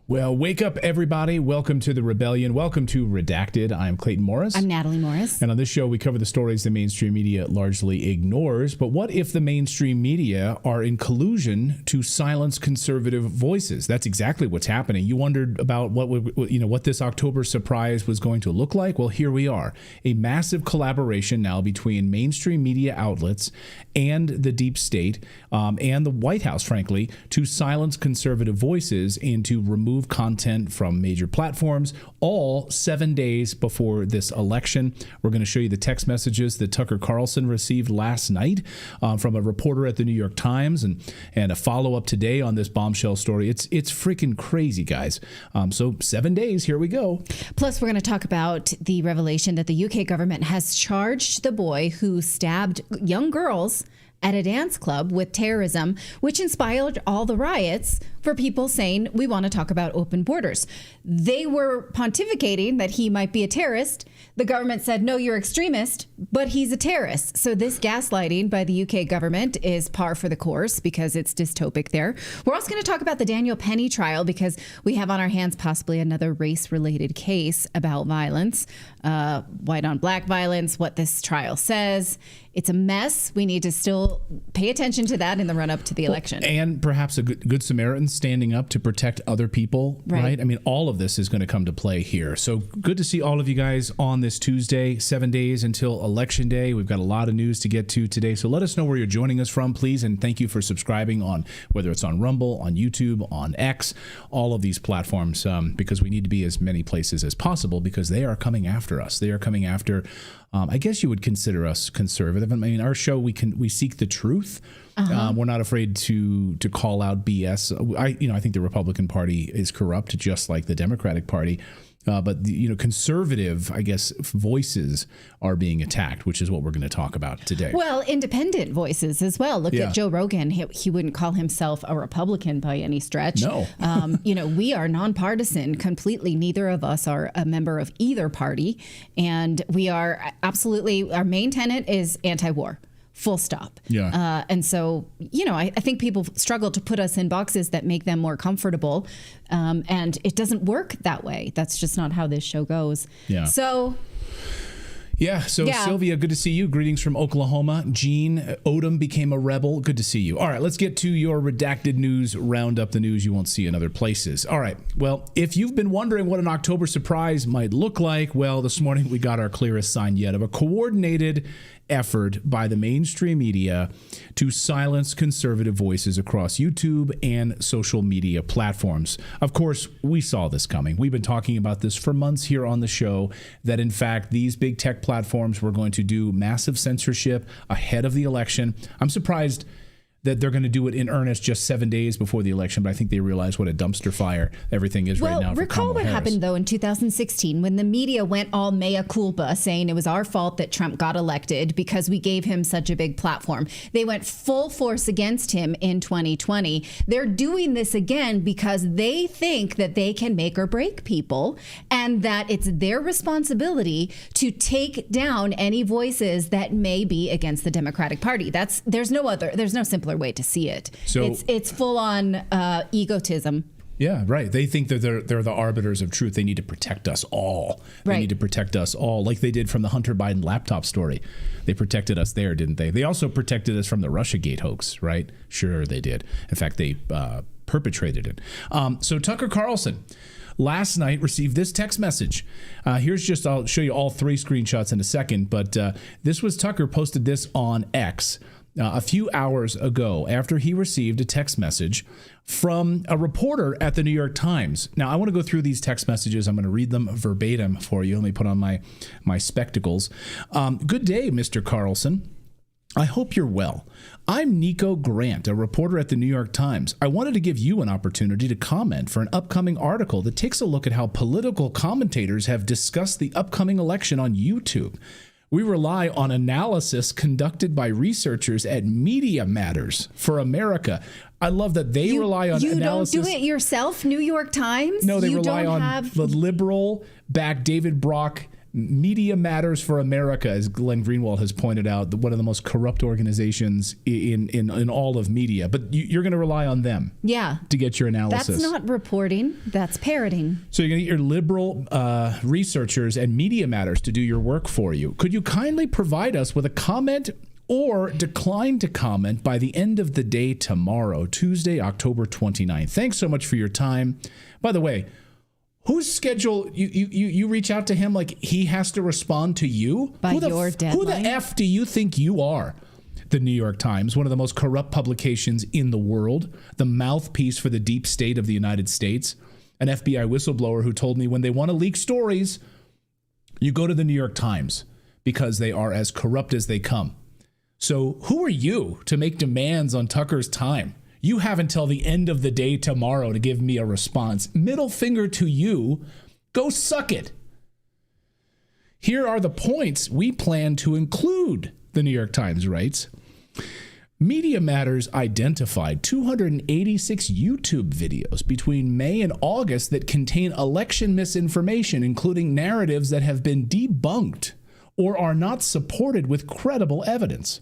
Well, wake up, everybody. Welcome to the rebellion. Welcome to Redacted. I'm Clayton Morris. I'm Natali Morris. And on this show, we cover the stories the mainstream media largely ignores. But what if the mainstream media are in collusion to silence conservative voices? That's exactly what's happening. You wondered about what this October surprise was going to look like? Well, here we are. A massive collaboration now between mainstream media outlets and the deep state and the White House, frankly, to silence conservative voices and to remove content from major platforms, all 7 days before this election. We're going to show you the text messages that Tucker Carlson received last night from a reporter at the New York Times and a follow-up today on this bombshell story. It's freaking crazy, guys. So 7 days, here we go. Plus, we're going to talk about the revelation that the UK government has charged the boy who stabbed young girls at a dance club with terrorism, which inspired all the riots for people saying, we want to talk about open borders. They were pontificating that he might be a terrorist. The government said, no, you're extremist, but he's a terrorist. So this gaslighting by the UK government is par for the course because it's dystopic there. We're also going to talk about the Daniel Penny trial because we have on our hands possibly another race-related case about violence, white on black violence, what this trial says. It's a mess. We need to still pay attention to that in the run-up to the election. And perhaps a good Samaritan standing up to protect other people, right? I mean, all of this is going to come to play here. So good to see all of you guys on this Tuesday, 7 days until Election Day. We've got a lot of news to get to today. So let us know where you're joining us from, please. And thank you for subscribing on whether it's on Rumble, on YouTube, on X, all of these platforms, because we need to be as many places as possible because they are coming after us. They are coming after I guess you would consider us conservative. I mean, our show, we seek the truth. We're not afraid to call out BS. I think the Republican Party is corrupt, just like the Democratic Party. But conservative, I guess, voices are being attacked, which is what we're going to talk about today. Well, independent voices as well. Look at Joe Rogan. He wouldn't call himself a Republican by any stretch. No. We are nonpartisan completely. Neither of us are a member of either party. And we are absolutely, our main tenet is anti-war. Full stop. Yeah. And so, I think people struggle to put us in boxes that make them more comfortable. And it doesn't work that way. That's just not how this show goes. Yeah. So. Yeah. Sylvia, good to see you. Greetings from Oklahoma. Gene, Odom became a rebel. Good to see you. All right, let's get to your redacted news roundup, the news you won't see in other places. All right. Well, if you've been wondering what an October surprise might look like, well, this morning we got our clearest sign yet of a coordinated effort by the mainstream media to silence conservative voices across YouTube and social media platforms. Of course, we saw this coming. We've been talking about this for months here on the show, that in fact, these big tech platforms were going to do massive censorship ahead of the election. I'm surprised that they're going to do it in earnest just 7 days before the election, but I think they realize what a dumpster fire everything is right now for Kamala Harris. Recall what happened, though, in 2016 when the media went all mea culpa, saying it was our fault that Trump got elected because we gave him such a big platform. They went full force against him in 2020. They're doing this again because they think that they can make or break people and that it's their responsibility to take down any voices that may be against the Democratic Party. There's no simpler way to see it. So it's full on egotism. Yeah, right. They think that they're the arbiters of truth. They need to protect us all. They need to protect us all, like they did from the Hunter Biden laptop story. They protected us there, didn't they? They also protected us from the Russiagate hoax, right? Sure, they did. In fact, they perpetrated it. So Tucker Carlson last night received this text message. I'll show you all three screenshots in a second, but this was Tucker posted this on X a few hours ago after he received a text message from a reporter at the New York Times. Now, I want to go through these text messages. I'm going to read them verbatim for you. Let me put on my spectacles. Good day, Mr. Carlson. I hope you're well. I'm Nico Grant, a reporter at the New York Times. I wanted to give you an opportunity to comment for an upcoming article that takes a look at how political commentators have discussed the upcoming election on YouTube. We rely on analysis conducted by researchers at Media Matters for America. I love that they rely on analysis. You don't do it yourself, New York Times? No, they rely on the liberal-backed David Brock Media Matters for America, as Glenn Greenwald has pointed out, one of the most corrupt organizations in all of media. But you're going to rely on them to get your analysis. That's not reporting. That's parroting. So you're going to get your liberal researchers and Media Matters to do your work for you. Could you kindly provide us with a comment or decline to comment by the end of the day tomorrow, Tuesday, October 29th? Thanks so much for your time. By the way, whose schedule, you reach out to him like he has to respond to you? By your deadline? Who the F do you think you are? The New York Times, one of the most corrupt publications in the world, the mouthpiece for the deep state of the United States, an FBI whistleblower who told me when they want to leak stories, you go to the New York Times because they are as corrupt as they come. So who are you to make demands on Tucker's time? You have until the end of the day tomorrow to give me a response. Middle finger to you. Go suck it. Here are the points we plan to include, the New York Times writes. Media Matters identified 286 YouTube videos between May and August that contain election misinformation, including narratives that have been debunked or are not supported with credible evidence.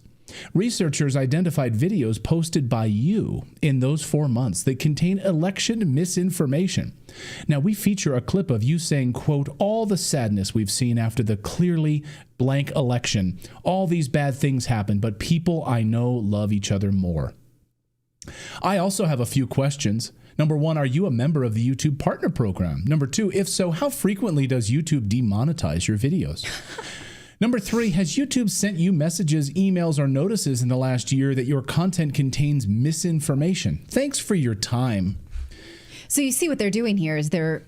Researchers identified videos posted by you in those 4 months that contain election misinformation. Now, we feature a clip of you saying, quote, all the sadness we've seen after the clearly blank election. All these bad things happen, but people I know love each other more. I also have a few questions. Number one, are you a member of the YouTube Partner Program? Number two, if so, how frequently does YouTube demonetize your videos? Number three, has YouTube sent you messages, emails, or notices in the last year that your content contains misinformation? Thanks for your time. So you see what they're doing here is they're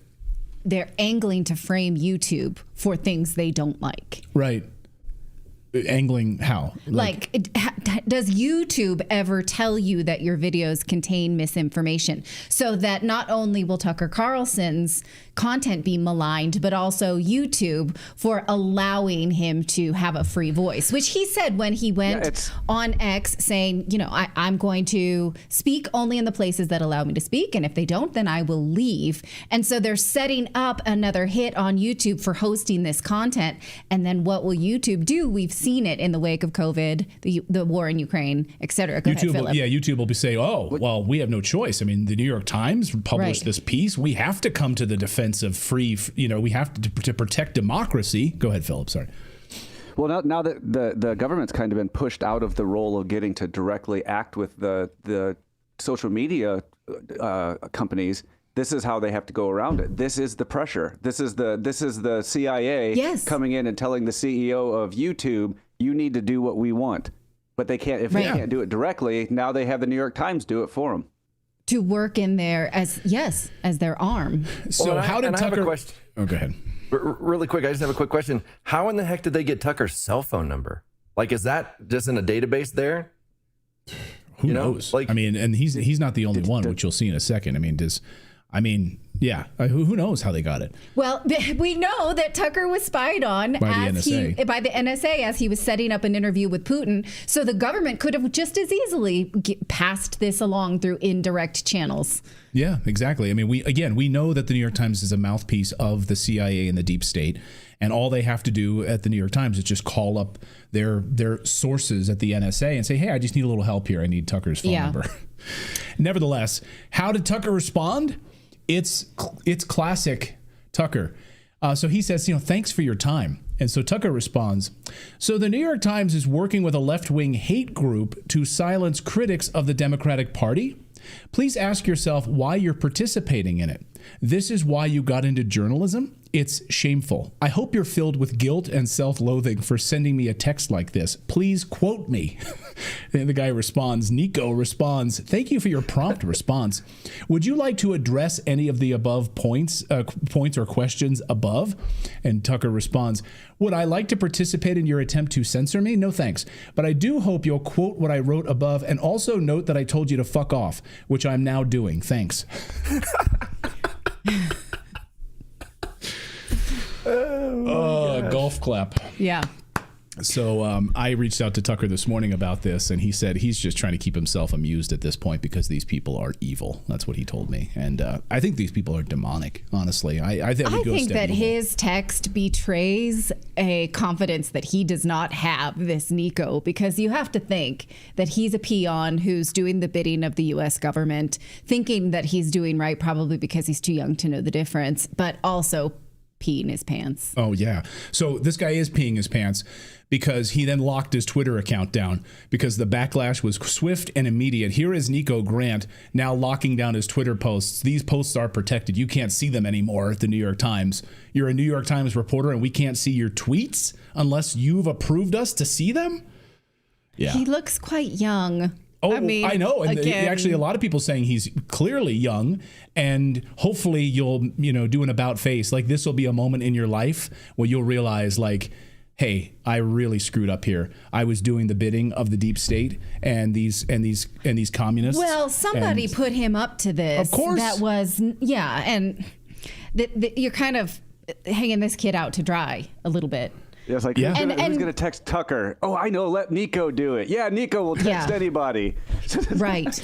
angling to frame YouTube for things they don't like. Right. Angling how? Does YouTube ever tell you that your videos contain misinformation so that not only will Tucker Carlson's content be maligned, but also YouTube for allowing him to have a free voice, which he said when he went on X saying, I'm going to speak only in the places that allow me to speak. And if they don't, then I will leave. And so they're setting up another hit on YouTube for hosting this content. And then what will YouTube do? We've seen it in the wake of COVID, the war in Ukraine, et cetera. YouTube will be saying, well, we have no choice. I mean, the New York Times published this piece. We have to come to the defense of free, we have to protect democracy. Go ahead, Philip, sorry. Well, now that the government's kind of been pushed out of the role of getting to directly act with the social media companies, this is how they have to go around it. This is the pressure. This is the CIA coming in and telling the CEO of YouTube, you need to do what we want. But they can't, if they can't do it directly, now they have the New York Times do it for them. To work in there as their arm. So how did Tucker? I have a question. Oh, go ahead. Really quick, I just have a quick question. How in the heck did they get Tucker's cell phone number? Like, is that just in a database there? Who knows? Like, I mean, and he's not the only one, which you'll see in a second. Who knows how they got it? Well, we know that Tucker was spied on by the NSA as he was setting up an interview with Putin. So the government could have just as easily passed this along through indirect channels. Yeah, exactly. I mean, we know that the New York Times is a mouthpiece of the CIA and the deep state. And all they have to do at the New York Times is just call up their sources at the NSA and say, hey, I just need a little help here. I need Tucker's phone number. Nevertheless, how did Tucker respond? It's classic Tucker. So he says, thanks for your time. And so Tucker responds, so the New York Times is working with a left-wing hate group to silence critics of the Democratic Party? Please ask yourself why you're participating in it. This is why you got into journalism? It's shameful. I hope you're filled with guilt and self-loathing for sending me a text like this. Please quote me. And the guy responds, Nico responds, thank you for your prompt response. Would you like to address any of the above points or questions above? And Tucker responds, would I like to participate in your attempt to censor me? No thanks. But I do hope you'll quote what I wrote above and also note that I told you to fuck off, which I'm now doing. Thanks. Golf clap. Yeah. So I reached out to Tucker this morning about this, and he said he's just trying to keep himself amused at this point because these people are evil. That's what he told me. And I think these people are demonic, honestly. I think that his text betrays a confidence that he does not have, this Nico, because you have to think that he's a peon who's doing the bidding of the U.S. government, thinking that he's doing right, probably because he's too young to know the difference, but also peeing his pants. Oh, yeah. So this guy is peeing his pants because he then locked his Twitter account down because the backlash was swift and immediate. Here is Nico Grant now locking down his Twitter posts. These posts are protected. You can't see them anymore at the New York Times. You're a New York Times reporter and we can't see your tweets unless you've approved us to see them? Yeah. He looks quite young. Oh, I know. And actually, a lot of people saying he's clearly young, and hopefully you'll, do an about face. Like, this will be a moment in your life where you'll realize, like, hey, I really screwed up here. I was doing the bidding of the deep state and these communists. Well, somebody put him up to this. Of course. That was, yeah. And you're kind of hanging this kid out to dry a little bit. Yeah, it's like, who's going to text Tucker? Oh, I know. Let Nico do it. Yeah, Nico will text anybody. Right.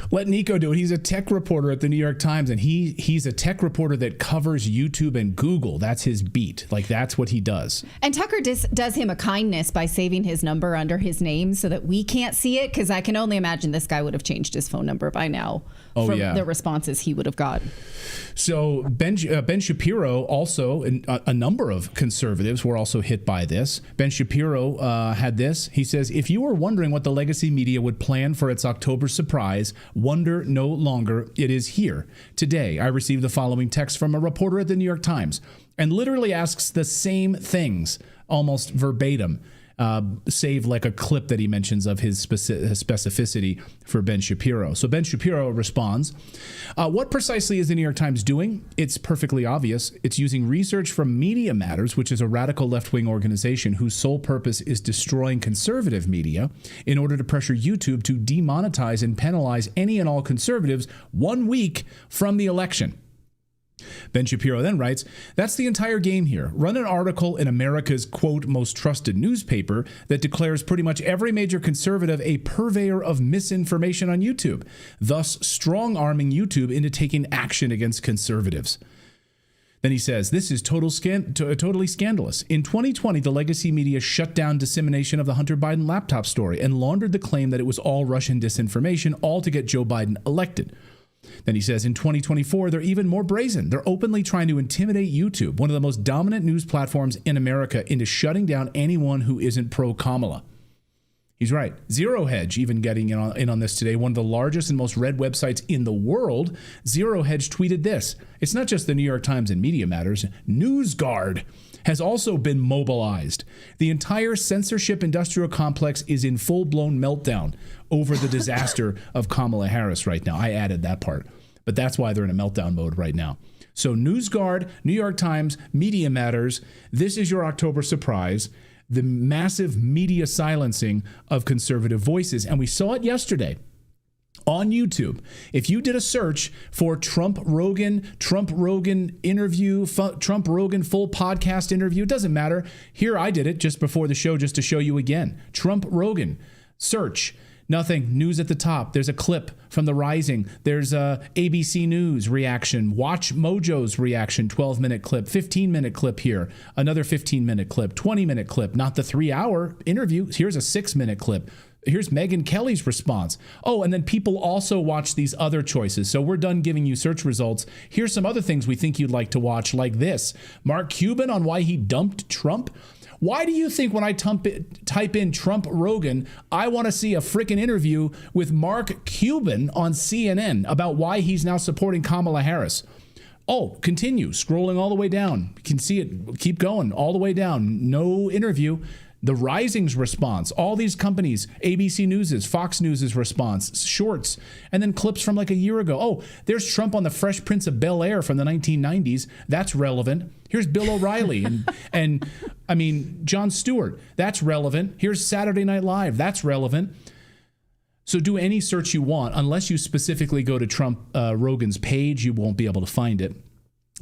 Let Nico do it. He's a tech reporter at the New York Times, and he's a tech reporter that covers YouTube and Google. That's his beat. Like, that's what he does. And Tucker does him a kindness by saving his number under his name so that we can't see it, because I can only imagine this guy would have changed his phone number by now from the responses he would have got. So Ben Shapiro also, and a number of conservatives were also hit by this. Ben Shapiro had this. He says, if you were wondering what the legacy media would plan for its October surprise, wonder no longer. It is here. Today, I received the following text from a reporter at the New York Times and literally asks the same things, almost verbatim, save like a clip that he mentions of his specificity for Ben Shapiro. So Ben Shapiro responds, what precisely is the New York Times doing? It's perfectly obvious. It's using research from Media Matters, which is a radical left-wing organization whose sole purpose is destroying conservative media in order to pressure YouTube to demonetize and penalize any and all conservatives 1 week from the election. Ben Shapiro then writes, that's the entire game here. Run an article in America's, quote, most trusted newspaper that declares pretty much every major conservative a purveyor of misinformation on YouTube, thus strong-arming YouTube into taking action against conservatives. Then he says, this is totally scandalous. In 2020, the legacy media shut down dissemination of the Hunter Biden laptop story and laundered the claim that it was all Russian disinformation, all to get Joe Biden elected. Then he says in 2024, they're even more brazen. They're openly trying to intimidate YouTube, one of the most dominant news platforms in America, into shutting down anyone who isn't pro-Kamala. He's right. Zero Hedge even getting in on this today. One of the largest and most read websites in the world. Zero Hedge tweeted this. It's not just the New York Times and Media Matters. NewsGuard has also been mobilized. The entire censorship industrial complex is in full-blown meltdown over the disaster of Kamala Harris right now. I added that part, but that's why they're in a meltdown mode right now. So NewsGuard, New York Times, Media Matters, this is your October surprise, the massive media silencing of conservative voices. And we saw it yesterday on YouTube. If you did a search for Trump Rogan interview, Trump Rogan full podcast interview, it doesn't matter. Here I did it just before the show just to show you again. Trump Rogan, search. Nothing. News at the top. There's a clip from The Rising. There's a ABC News reaction. Watch Mojo's reaction, 12-minute clip, 15-minute clip here. Another 15-minute clip, 20-minute clip. Not the 3-hour interview. Here's a 6-minute clip. Here's Megyn Kelly's response. Oh, and then people also watch these other choices. So we're done giving you search results. Here's some other things we think you'd like to watch, like this. Mark Cuban on why he dumped Trump. Why do you think when I type in Trump Rogan, I want to see a freaking interview with Mark Cuban on CNN about why he's now supporting Kamala Harris? Oh, continue scrolling all the way down. You can see it. Keep going all the way down. No interview. The Rising's response, all these companies, ABC News's, Fox News's response, shorts, and then clips from like a year ago. Oh, there's Trump on the Fresh Prince of Bel-Air from the 1990s. That's relevant. Here's Bill O'Reilly and I mean, Jon Stewart. That's relevant. Here's Saturday Night Live. That's relevant. So do any search you want. Unless you specifically go to Trump Rogan's page, you won't be able to find it.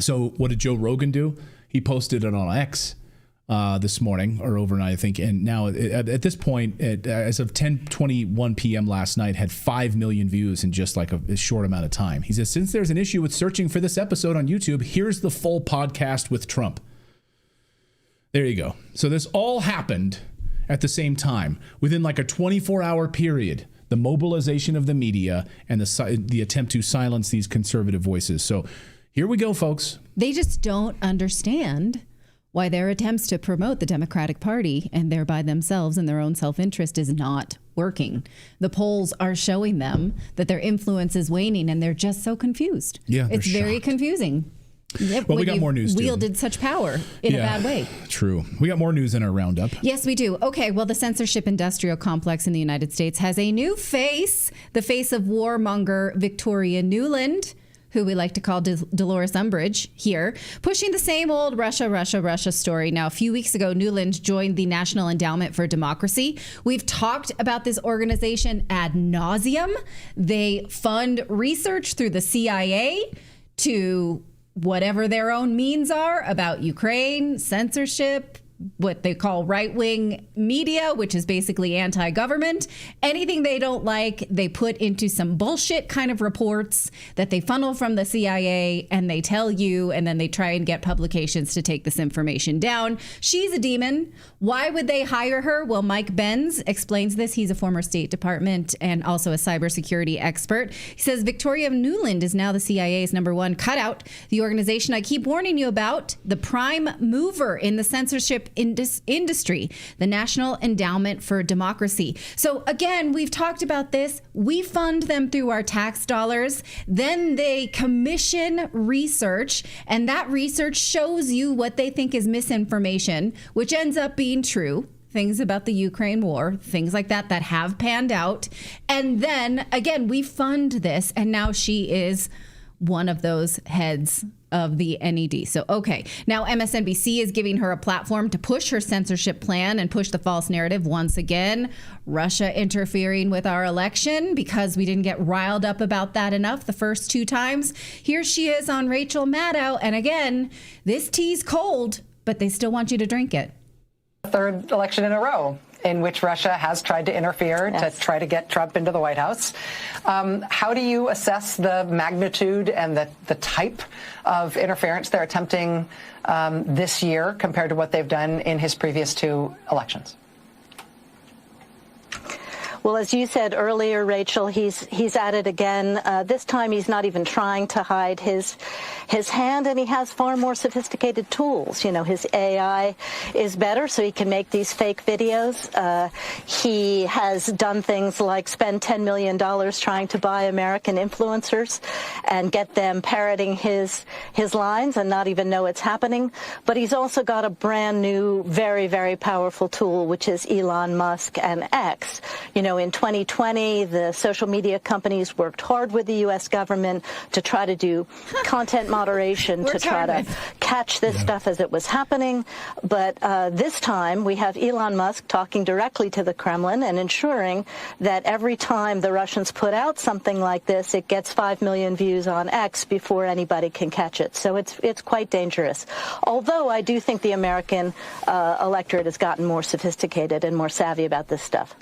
So what did Joe Rogan do? He posted it on X. this morning or overnight, I think. And now at this point, as of 10:21 p.m. last night, had 5 million views in just like a short amount of time. He says, since there's an issue with searching for this episode on YouTube, here's the full podcast with Trump. There you go. So this all happened at the same time, within like a 24-hour period, the mobilization of the media and the attempt to silence these conservative voices. So here we go, folks. They just don't understand why their attempts to promote the Democratic Party and thereby themselves and their own self-interest is not working. The polls are showing them that their influence is waning, and they're just so confused. Yeah, it's very confusing. Well, we got more news, too. Wielded such power in a bad way. True. We got more news in our roundup. Yes, we do. Okay, well, the censorship industrial complex in the United States has a new face, the face of warmonger Victoria Nuland, who we like to call Dolores Umbridge here, pushing the same old Russia story. Now, a few weeks ago, Nuland joined the National Endowment for Democracy. We've talked about this organization ad nauseum. They fund research through the CIA to whatever their own means are about Ukraine, censorship, what they call right-wing media, which is basically anti-government. Anything they don't like, they put into some bullshit kind of reports that they funnel from the CIA, and they tell you, and then they try and get publications to take this information down. She's a demon. Why would they hire her? Well, Mike Benz explains this. He's a former State Department and also a cybersecurity expert. He says Victoria Nuland is now the CIA's #1 cutout, the organization I keep warning you about, the prime mover in the censorship industry, the National Endowment for Democracy. So again, we've talked about this. We fund them through our tax dollars. Then they commission research, and that research shows you what they think is misinformation, which ends up being true. Things about the Ukraine war, things like that have panned out. And then again, we fund this, and now she is one of those heads of the NED. So, okay. Now, MSNBC is giving her a platform to push her censorship plan and push the false narrative once again. Russia interfering with our election because we didn't get riled up about that enough the first 2 times. Here she is on Rachel Maddow. And again, this tea's cold, but they still want you to drink it. Third election in a row in which Russia has tried to interfere to try to get Trump into the White House. How do you assess the magnitude and the type of interference they're attempting this year compared to what they've done in his previous 2 elections? Well, as you said earlier, Rachel, he's at it again. This time he's not even trying to hide his hand, and he has far more sophisticated tools. You know, his AI is better, so he can make these fake videos. He has done things like spend $10 million trying to buy American influencers and get them parroting his lines and not even know it's happening. But he's also got a brand new, very, very powerful tool, which is Elon Musk and X. You know, in 2020, the social media companies worked hard with the U.S. government to try to do content moderation, to try to catch this stuff as it was happening. But this time, we have Elon Musk talking directly to the Kremlin and ensuring that every time the Russians put out something like this, it gets 5 million views on X before anybody can catch it. So it's quite dangerous. Although I do think the American electorate has gotten more sophisticated and more savvy about this stuff.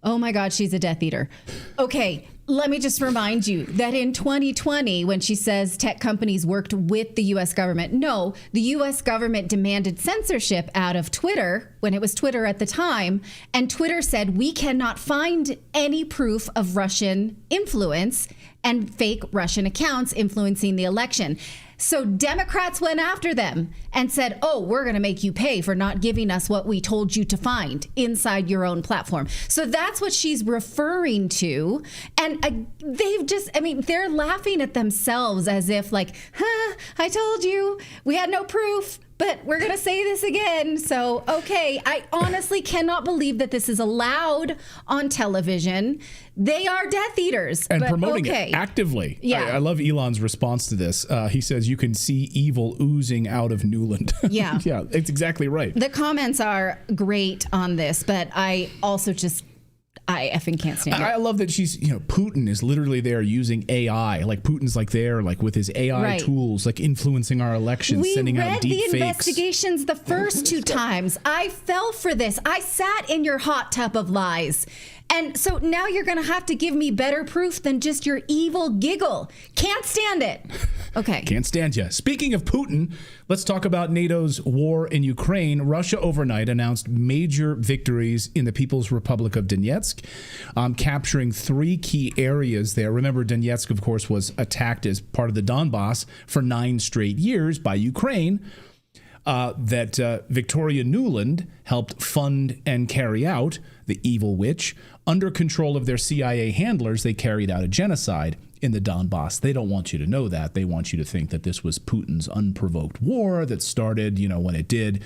Oh my God, she's a Death Eater. Okay, let me just remind you that in 2020, when she says tech companies worked with the U.S. government, no, the U.S. government demanded censorship out of Twitter when it was Twitter at the time. And Twitter said, we cannot find any proof of Russian influence and fake Russian accounts influencing the election. So Democrats went after them and said, oh, we're going to make you pay for not giving us what we told you to find inside your own platform. So that's what she's referring to. And they're laughing at themselves as if like, I told you we had no proof, but we're going to say this again. So, okay, I honestly cannot believe that this is allowed on television. They are Death Eaters. And promoting it actively. Yeah. I love Elon's response to this. He says, you can see evil oozing out of Nuland. Yeah. Yeah, it's exactly right. The comments are great on this, but I also just I effing can't stand it. I love that she's, Putin is literally there using AI. Like Putin's like there, like with his AI tools, like influencing our elections, sending out deep fakes. We read the investigations the first 2 times. I fell for this. I sat in your hot tub of lies. And so now you're going to have to give me better proof than just your evil giggle. Can't stand it. Okay. Can't stand you. Speaking of Putin, let's talk about NATO's war in Ukraine. Russia overnight announced major victories in the People's Republic of Donetsk, capturing 3 key areas there. Remember, Donetsk, of course, was attacked as part of the Donbass for 9 straight years by Ukraine. That Victoria Nuland helped fund and carry out, the evil witch. Under control of their CIA handlers, they carried out a genocide in the Donbass. They don't want you to know that. They want you to think that this was Putin's unprovoked war that started, when it did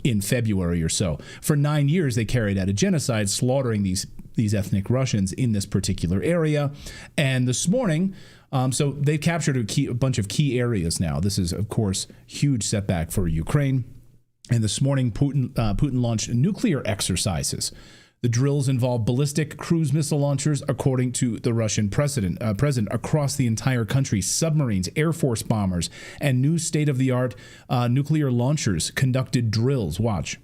in February or so. For 9 years, they carried out a genocide, slaughtering these ethnic Russians in this particular area. And this morning, so they've captured a bunch of key areas now. This is, of course, huge setback for Ukraine. And this morning, Putin launched nuclear exercises. The drills involve ballistic cruise missile launchers, according to the Russian president across the entire country. Submarines, Air Force bombers, and new state-of-the-art nuclear launchers conducted drills. Watch.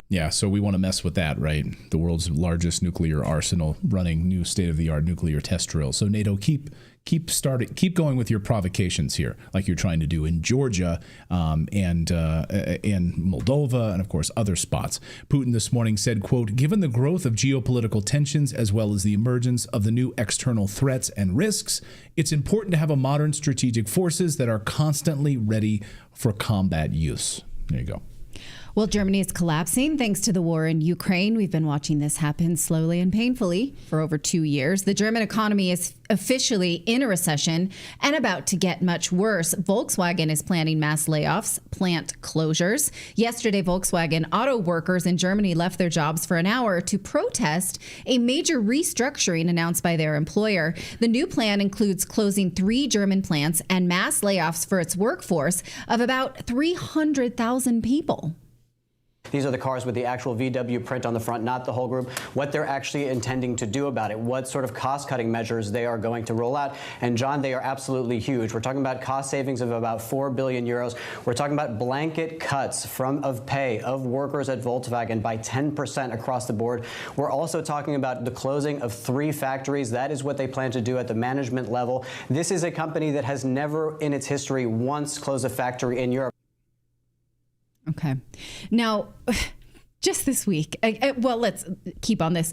Yeah, so we want to mess with that, right? The world's largest nuclear arsenal running new state-of-the-art nuclear test drills. So NATO, keep going with your provocations here, like you're trying to do in Georgia and Moldova and, of course, other spots. Putin this morning said, quote, "Given the growth of geopolitical tensions as well as the emergence of the new external threats and risks, it's important to have a modern strategic forces that are constantly ready for combat use." There you go. Well, Germany is collapsing thanks to the war in Ukraine. We've been watching this happen slowly and painfully for over 2 years. The German economy is officially in a recession and about to get much worse. Volkswagen is planning mass layoffs, plant closures. Yesterday, Volkswagen auto workers in Germany left their jobs for an hour to protest a major restructuring announced by their employer. The new plan includes closing 3 German plants and mass layoffs for its workforce of about 300,000 people. These are the cars with the actual VW print on the front, not the whole group, what they're actually intending to do about it, what sort of cost-cutting measures they are going to roll out. And, John, they are absolutely huge. We're talking about cost savings of about 4 billion euros. We're talking about blanket cuts of pay of workers at Volkswagen by 10% across the board. We're also talking about the closing of 3 factories. That is what they plan to do at the management level. This is a company that has never in its history once closed a factory in Europe. Okay. Now, just this week, well, let's keep on this.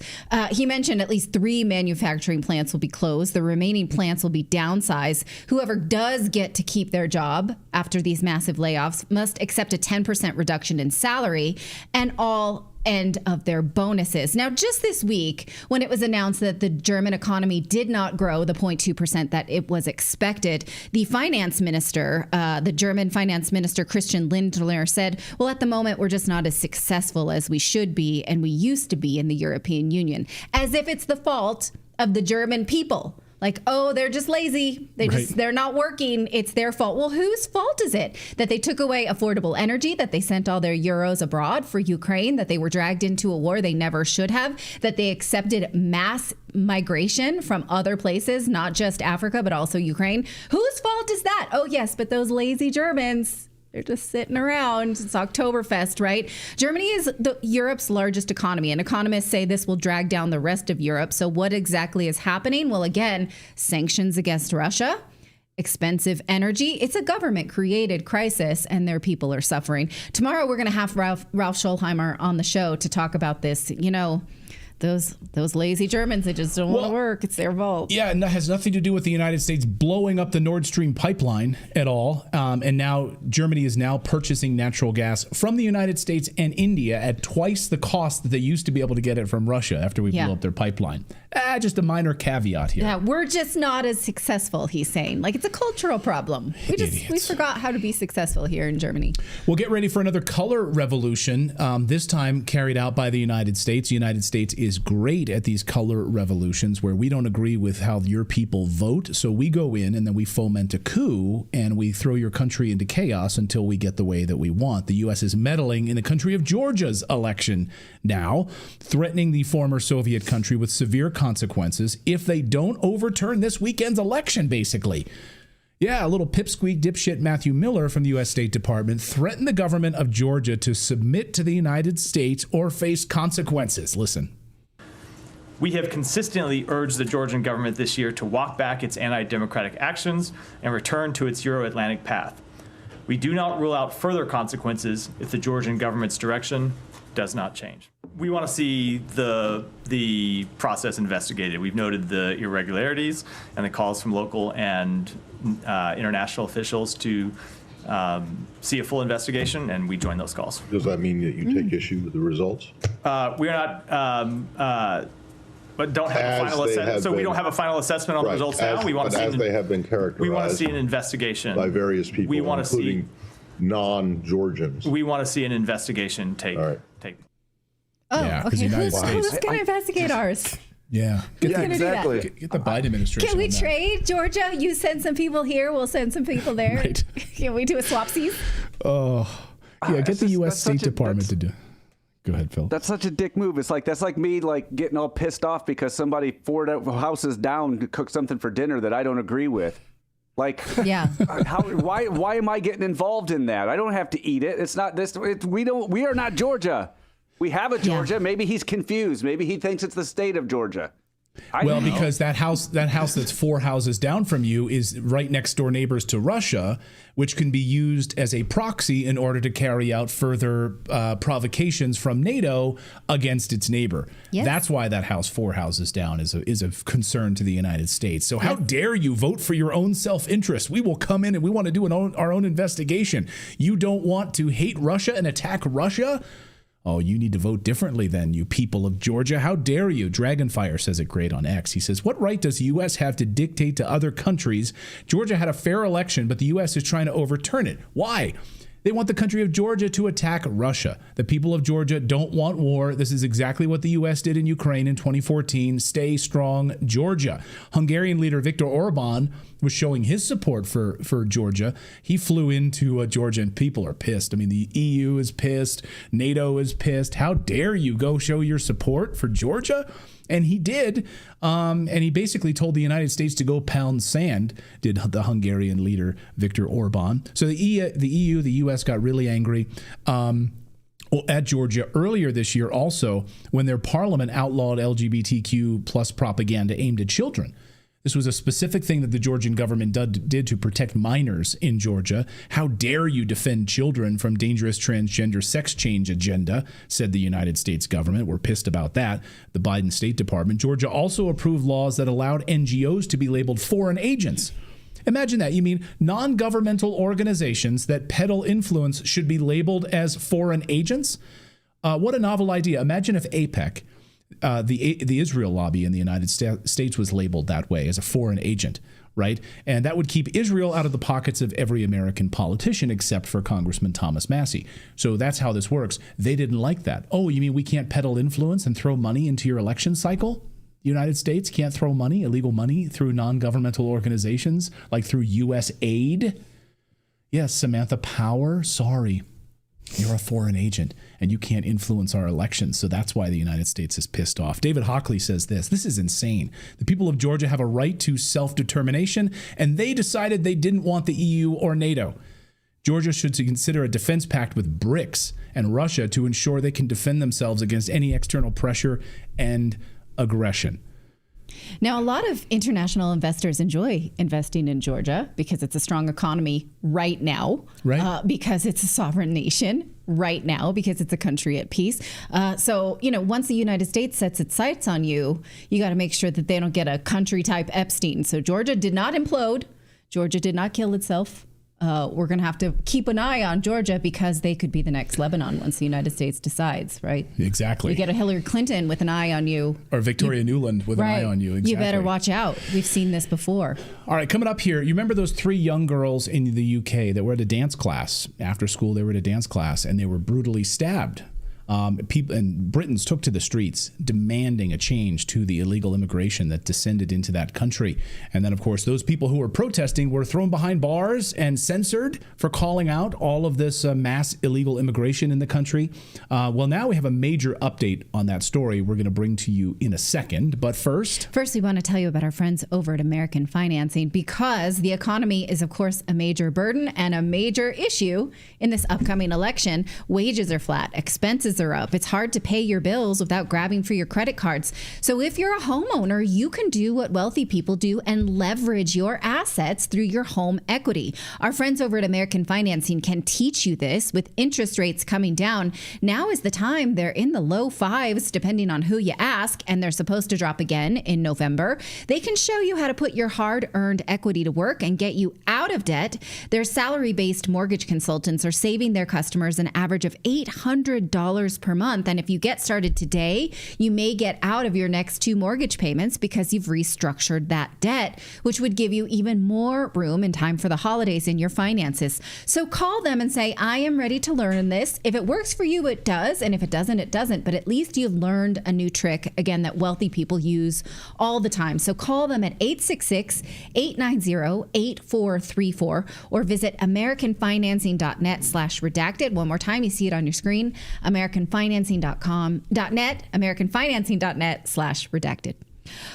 He mentioned at least 3 manufacturing plants will be closed. The remaining plants will be downsized. Whoever does get to keep their job after these massive layoffs must accept a 10% reduction in salary and all end of their bonuses. Now, just this week, when it was announced that the German economy did not grow the 0.2% that it was expected, the finance minister, the German finance minister, Christian Lindner, said, well, at the moment, we're just not as successful as we should be and we used to be in the European Union, as if it's the fault of the German people. Like, oh, they're just lazy. They're not working. It's their fault. Well, whose fault is it that they took away affordable energy, that they sent all their euros abroad for Ukraine, that they were dragged into a war they never should have, that they accepted mass migration from other places, not just Africa, but also Ukraine? Whose fault is that? Oh, yes, but those lazy Germans. They're just sitting around. It's Oktoberfest, right? Germany is Europe's largest economy, and economists say this will drag down the rest of Europe. So what exactly is happening? Well, again, sanctions against Russia, expensive energy. It's a government-created crisis, and their people are suffering. Tomorrow, we're going to have Ralph Scholheimer on the show to talk about this. You know, those lazy Germans, they just don't want to work. It's their fault. Yeah, and that has nothing to do with the United States blowing up the Nord Stream pipeline at all. And now Germany is now purchasing natural gas from the United States and India at twice the cost that they used to be able to get it from Russia after we blew up their pipeline. Just a minor caveat here. Yeah, we're just not as successful, he's saying. Like, it's a cultural problem. We forgot how to be successful here in Germany. We'll get ready for another color revolution, this time carried out by the United States. The United States is is great at these color revolutions where we don't agree with how your people vote. So we go in and then we foment a coup and we throw your country into chaos until we get the way that we want. The U.S. is meddling in the country of Georgia's election now, threatening the former Soviet country with severe consequences if they don't overturn this weekend's election, basically. Yeah, a little pipsqueak dipshit Matthew Miller from the U.S. State Department threatened the government of Georgia to submit to the United States or face consequences. Listen. We have consistently urged the Georgian government this year to walk back its anti-democratic actions and return to its Euro-Atlantic path. We do not rule out further consequences if the Georgian government's direction does not change. We want to see the process investigated. We've noted the irregularities and the calls from local and international officials to see a full investigation, and we join those calls. Does that mean that you take issue with the results? We are not, but don't have a final assessment. So we don't have a final assessment on the results now. We want to see as they have been characterized. We want to see an investigation by various people, we want including non-Georgians. We want to see an investigation take. All right. Oh, yeah, okay. Who's States. going to investigate ours? Yeah. Exactly. Get the Biden administration. Can we trade, Georgia? You send some people here, we'll send some people there. Right. Can we do a swapsies? Oh, yeah. Get the U.S. State Department to do. Go ahead, Phil. That's such a dick move. It's like, that's like me getting all pissed off because somebody 4 houses down to cook something for dinner that I don't agree with. Like, yeah. Why am I getting involved in that? I don't have to eat it. It's not this. We are not Georgia. We have a Georgia. Yeah. Maybe he's confused. Maybe he thinks it's the state of Georgia. Because that house that's 4 houses down from you is right next door neighbors to Russia, which can be used as a proxy in order to carry out further provocations from NATO against its neighbor. Yes. That's why that house 4 houses down is a concern to the United States. So how dare you vote for your own self-interest? We will come in and we want to do our own investigation. You don't want to hate Russia and attack Russia? Oh, you need to vote differently then, you people of Georgia. How dare you? Dragonfire says it great on X. He says, what right does the U.S. have to dictate to other countries? Georgia had a fair election, but the U.S. is trying to overturn it. Why? They want the country of Georgia to attack Russia. The people of Georgia don't want war. This is exactly what the U.S. did in Ukraine in 2014. Stay strong, Georgia. Hungarian leader Viktor Orban was showing his support for Georgia. He flew into Georgia, and people are pissed. I mean, the EU is pissed. NATO is pissed. How dare you go show your support for Georgia? And he did. And he basically told the United States to go pound sand, did the Hungarian leader Viktor Orban. So the EU, the U.S. got really angry at Georgia earlier this year also when their parliament outlawed LGBTQ plus propaganda aimed at children. This was a specific thing that the Georgian government did to protect minors in Georgia. How dare you defend children from dangerous transgender sex change agenda, said the United States government. We're pissed about that. The Biden State Department. Georgia also approved laws that allowed NGOs to be labeled foreign agents. Imagine that. You mean non-governmental organizations that peddle influence should be labeled as foreign agents? What a novel idea. Imagine if AIPAC, the Israel lobby in the United States, was labeled that way, as a foreign agent, right? And that would keep Israel out of the pockets of every American politician except for Congressman Thomas Massie. So that's how this works. They didn't like that. Oh, you mean we can't peddle influence and throw money into your election cycle? The United States can't throw money, illegal money, through non-governmental organizations, like through U.S. aid? Yes, Samantha Power, sorry. You're a foreign agent, and you can't influence our elections, so that's why the United States is pissed off. David Hockley says this is insane. The people of Georgia have a right to self-determination, and they decided they didn't want the EU or NATO. Georgia should consider a defense pact with BRICS and Russia to ensure they can defend themselves against any external pressure and aggression. Now, a lot of international investors enjoy investing in Georgia because it's a strong economy right now, right? Because it's a sovereign nation right now, because it's a country at peace. So, once the United States sets its sights on you, you got to make sure that they don't get a country type Epstein. So Georgia did not implode. Georgia did not kill itself. We're going to have to keep an eye on Georgia because they could be the next Lebanon once the United States decides, right? Exactly. You get a Hillary Clinton with an eye on you. Or Victoria Nuland with an eye on you. Exactly. You better watch out. We've seen this before. All right, coming up here, you remember those 3 young girls in the UK that were at a dance class? After school, they were at a dance class and they were brutally stabbed. People and Britons took to the streets demanding a change to the illegal immigration that descended into that country. And then, of course, those people who were protesting were thrown behind bars and censored for calling out all of this mass illegal immigration in the country. Well, now we have a major update on that story we're going to bring to you in a second. But first, we want to tell you about our friends over at American Financing, because the economy is, of course, a major burden and a major issue in this upcoming election. Wages are flat. Expenses are up. It's hard to pay your bills without grabbing for your credit cards. So if you're a homeowner, you can do what wealthy people do and leverage your assets through your home equity. Our friends over at American Financing can teach you this. With interest rates coming down, now is the time. They're in the low fives, depending on who you ask, and they're supposed to drop again in November. They can show you how to put your hard-earned equity to work and get you out of debt. Their salary-based mortgage consultants are saving their customers an average of $800 per month. And if you get started today, you may get out of your next 2 mortgage payments because you've restructured that debt, which would give you even more room in time for the holidays in your finances. So call them and say, I am ready to learn this. If it works for you, it does. And if it doesn't, it doesn't. But at least you've learned a new trick, again, that wealthy people use all the time. So call them at 866-890-8434 or visit americanfinancing.net/redacted. One more time, you see it on your screen, americanfinancing.net/redacted.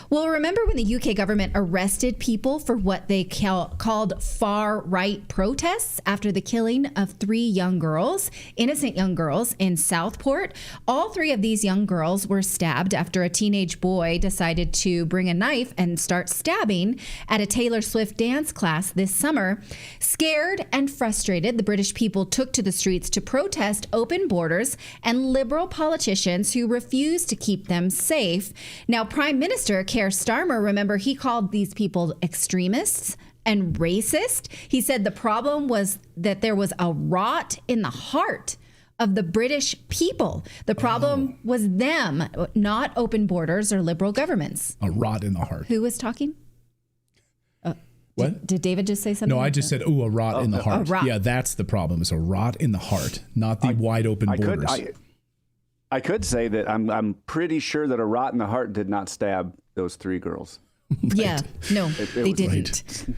Well, remember when the UK government arrested people for what they called far-right protests after the killing of 3 young girls, innocent young girls in Southport? All 3 of these young girls were stabbed after a teenage boy decided to bring a knife and start stabbing at a Taylor Swift dance class this summer. Scared and frustrated, the British people took to the streets to protest open borders and liberal politicians who refused to keep them safe. Now, Prime Minister Keir Starmer, remember, he called these people extremists and racist. He said the problem was that there was a rot in the heart of the British people. The problem was them, not open borders or liberal governments. A rot in the heart. Who was talking? What? Did David just say something? No, I just said, a rot in the heart. A rot. Yeah, that's the problem. It's a rot in the heart, not the wide open borders. I could say that I'm pretty sure that a rot in the heart did not stab those 3 girls. Right. Yeah, no, they didn't. Right.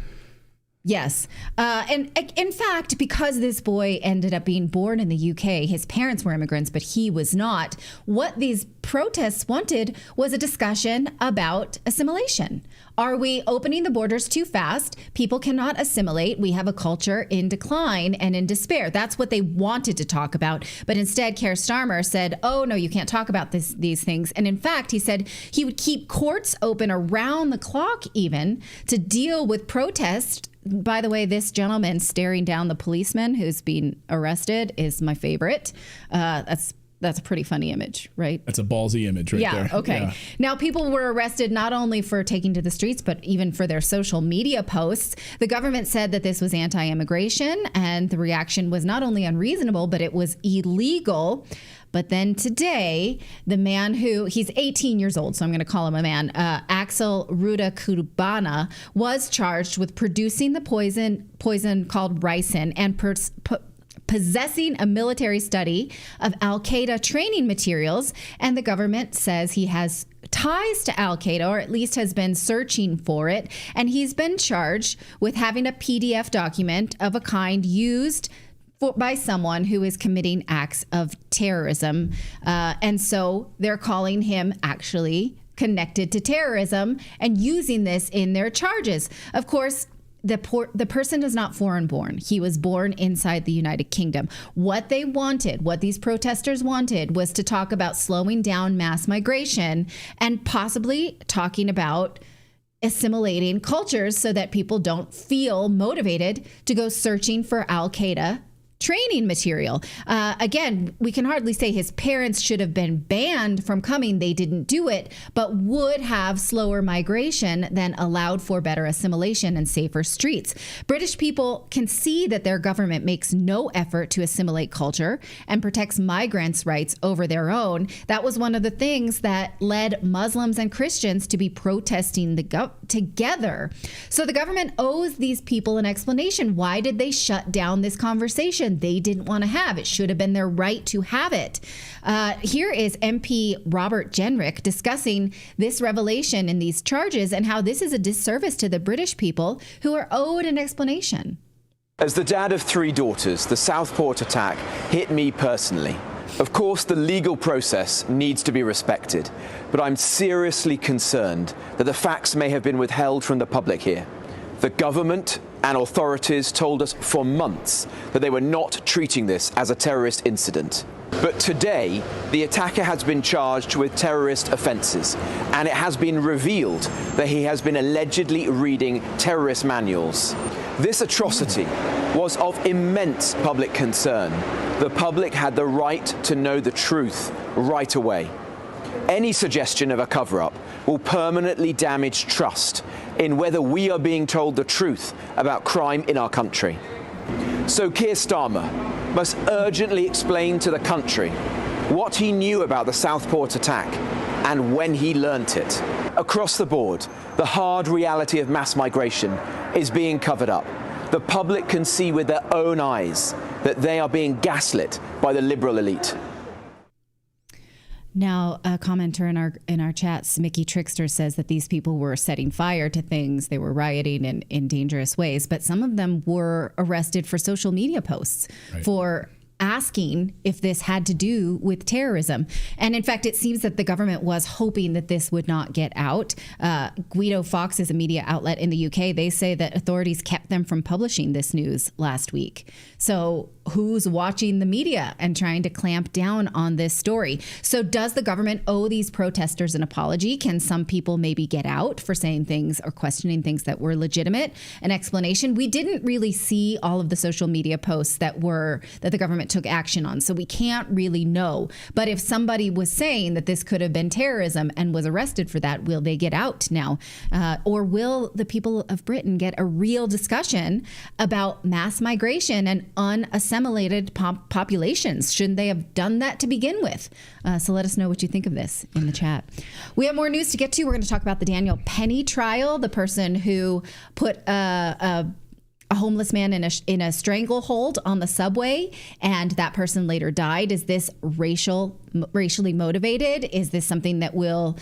Yes. And in fact, because this boy ended up being born in the UK, his parents were immigrants, but he was not. What these protests wanted was a discussion about assimilation. Are we opening the borders too fast? People cannot assimilate. We have a culture in decline and in despair. That's what they wanted to talk about. But instead, Keir Starmer said, oh, no, you can't talk about these things. And in fact, he said he would keep courts open around the clock even to deal with protests. By the way, this gentleman staring down the policeman who's being arrested is my favorite. That's a pretty funny image, right? That's a ballsy image right there. Okay. Yeah. Now, people were arrested not only for taking to the streets, but even for their social media posts. The government said that this was anti-immigration, and the reaction was not only unreasonable, but it was illegal. But then today, the man he's 18 years old, so I'm going to call him a man, Axel Rudakubana, was charged with producing the poison called ricin and possessing a military study of al-Qaeda training materials. And the government says he has ties to al-Qaeda, or at least has been searching for it. And he's been charged with having a PDF document of a kind used by someone who is committing acts of terrorism. And so they're calling him actually connected to terrorism and using this in their charges. Of course, the person is not foreign born. He was born inside the United Kingdom. What they wanted, what these protesters wanted, was to talk about slowing down mass migration and possibly talking about assimilating cultures so that people don't feel motivated to go searching for al-Qaeda training material. Again, we can hardly say his parents should have been banned from coming. They didn't do it, but would have slower migration than allowed for better assimilation and safer streets. British people can see that their government makes no effort to assimilate culture and protects migrants' rights over their own. That was one of the things that led Muslims and Christians to be protesting together. So the government owes these people an explanation. Why did they shut down this conversation? revelation they didn't want to have. It should have been their right to have it. Here is MP Robert Jenrick discussing this revelation and these charges and how this is a disservice to the British people who are owed an explanation. As the dad of 3 daughters, the Southport attack hit me personally. Of course, the legal process needs to be respected, but I'm seriously concerned that the facts may have been withheld from the public here. The government and authorities told us for months that they were not treating this as a terrorist incident. But today, the attacker has been charged with terrorist offences, and it has been revealed that he has been allegedly reading terrorist manuals. This atrocity was of immense public concern. The public had the right to know the truth right away. Any suggestion of a cover-up will permanently damage trust in whether we are being told the truth about crime in our country. So Keir Starmer must urgently explain to the country what he knew about the Southport attack and when he learnt it. Across the board, the hard reality of mass migration is being covered up. The public can see with their own eyes that they are being gaslit by the liberal elite. Now, a commenter in our chats, Mickey Trickster, says that these people were setting fire to things. They were rioting in dangerous ways, but some of them were arrested for social media posts, for asking if this had to do with terrorism. And in fact, it seems that the government was hoping that this would not get out. Guido Fawkes is a media outlet in the UK. They say that authorities kept them from publishing this news last week. So who's watching the media and trying to clamp down on this story? So does the government owe these protesters an apology? Can some people maybe get out for saying things or questioning things that were legitimate? An explanation? We didn't really see all of the social media posts that the government took action on, so we can't really know. But if somebody was saying that this could have been terrorism and was arrested for that, will they get out now? Or will the people of Britain get a real discussion about mass migration and unassimilated populations? Shouldn't they have done that to begin with? So let us know what you think of this in the chat. We have more news to get to. We're going to talk about the Daniel Penny trial, the person who put a homeless man in a stranglehold on the subway, and that person later died. Is this racially motivated? Is this something that will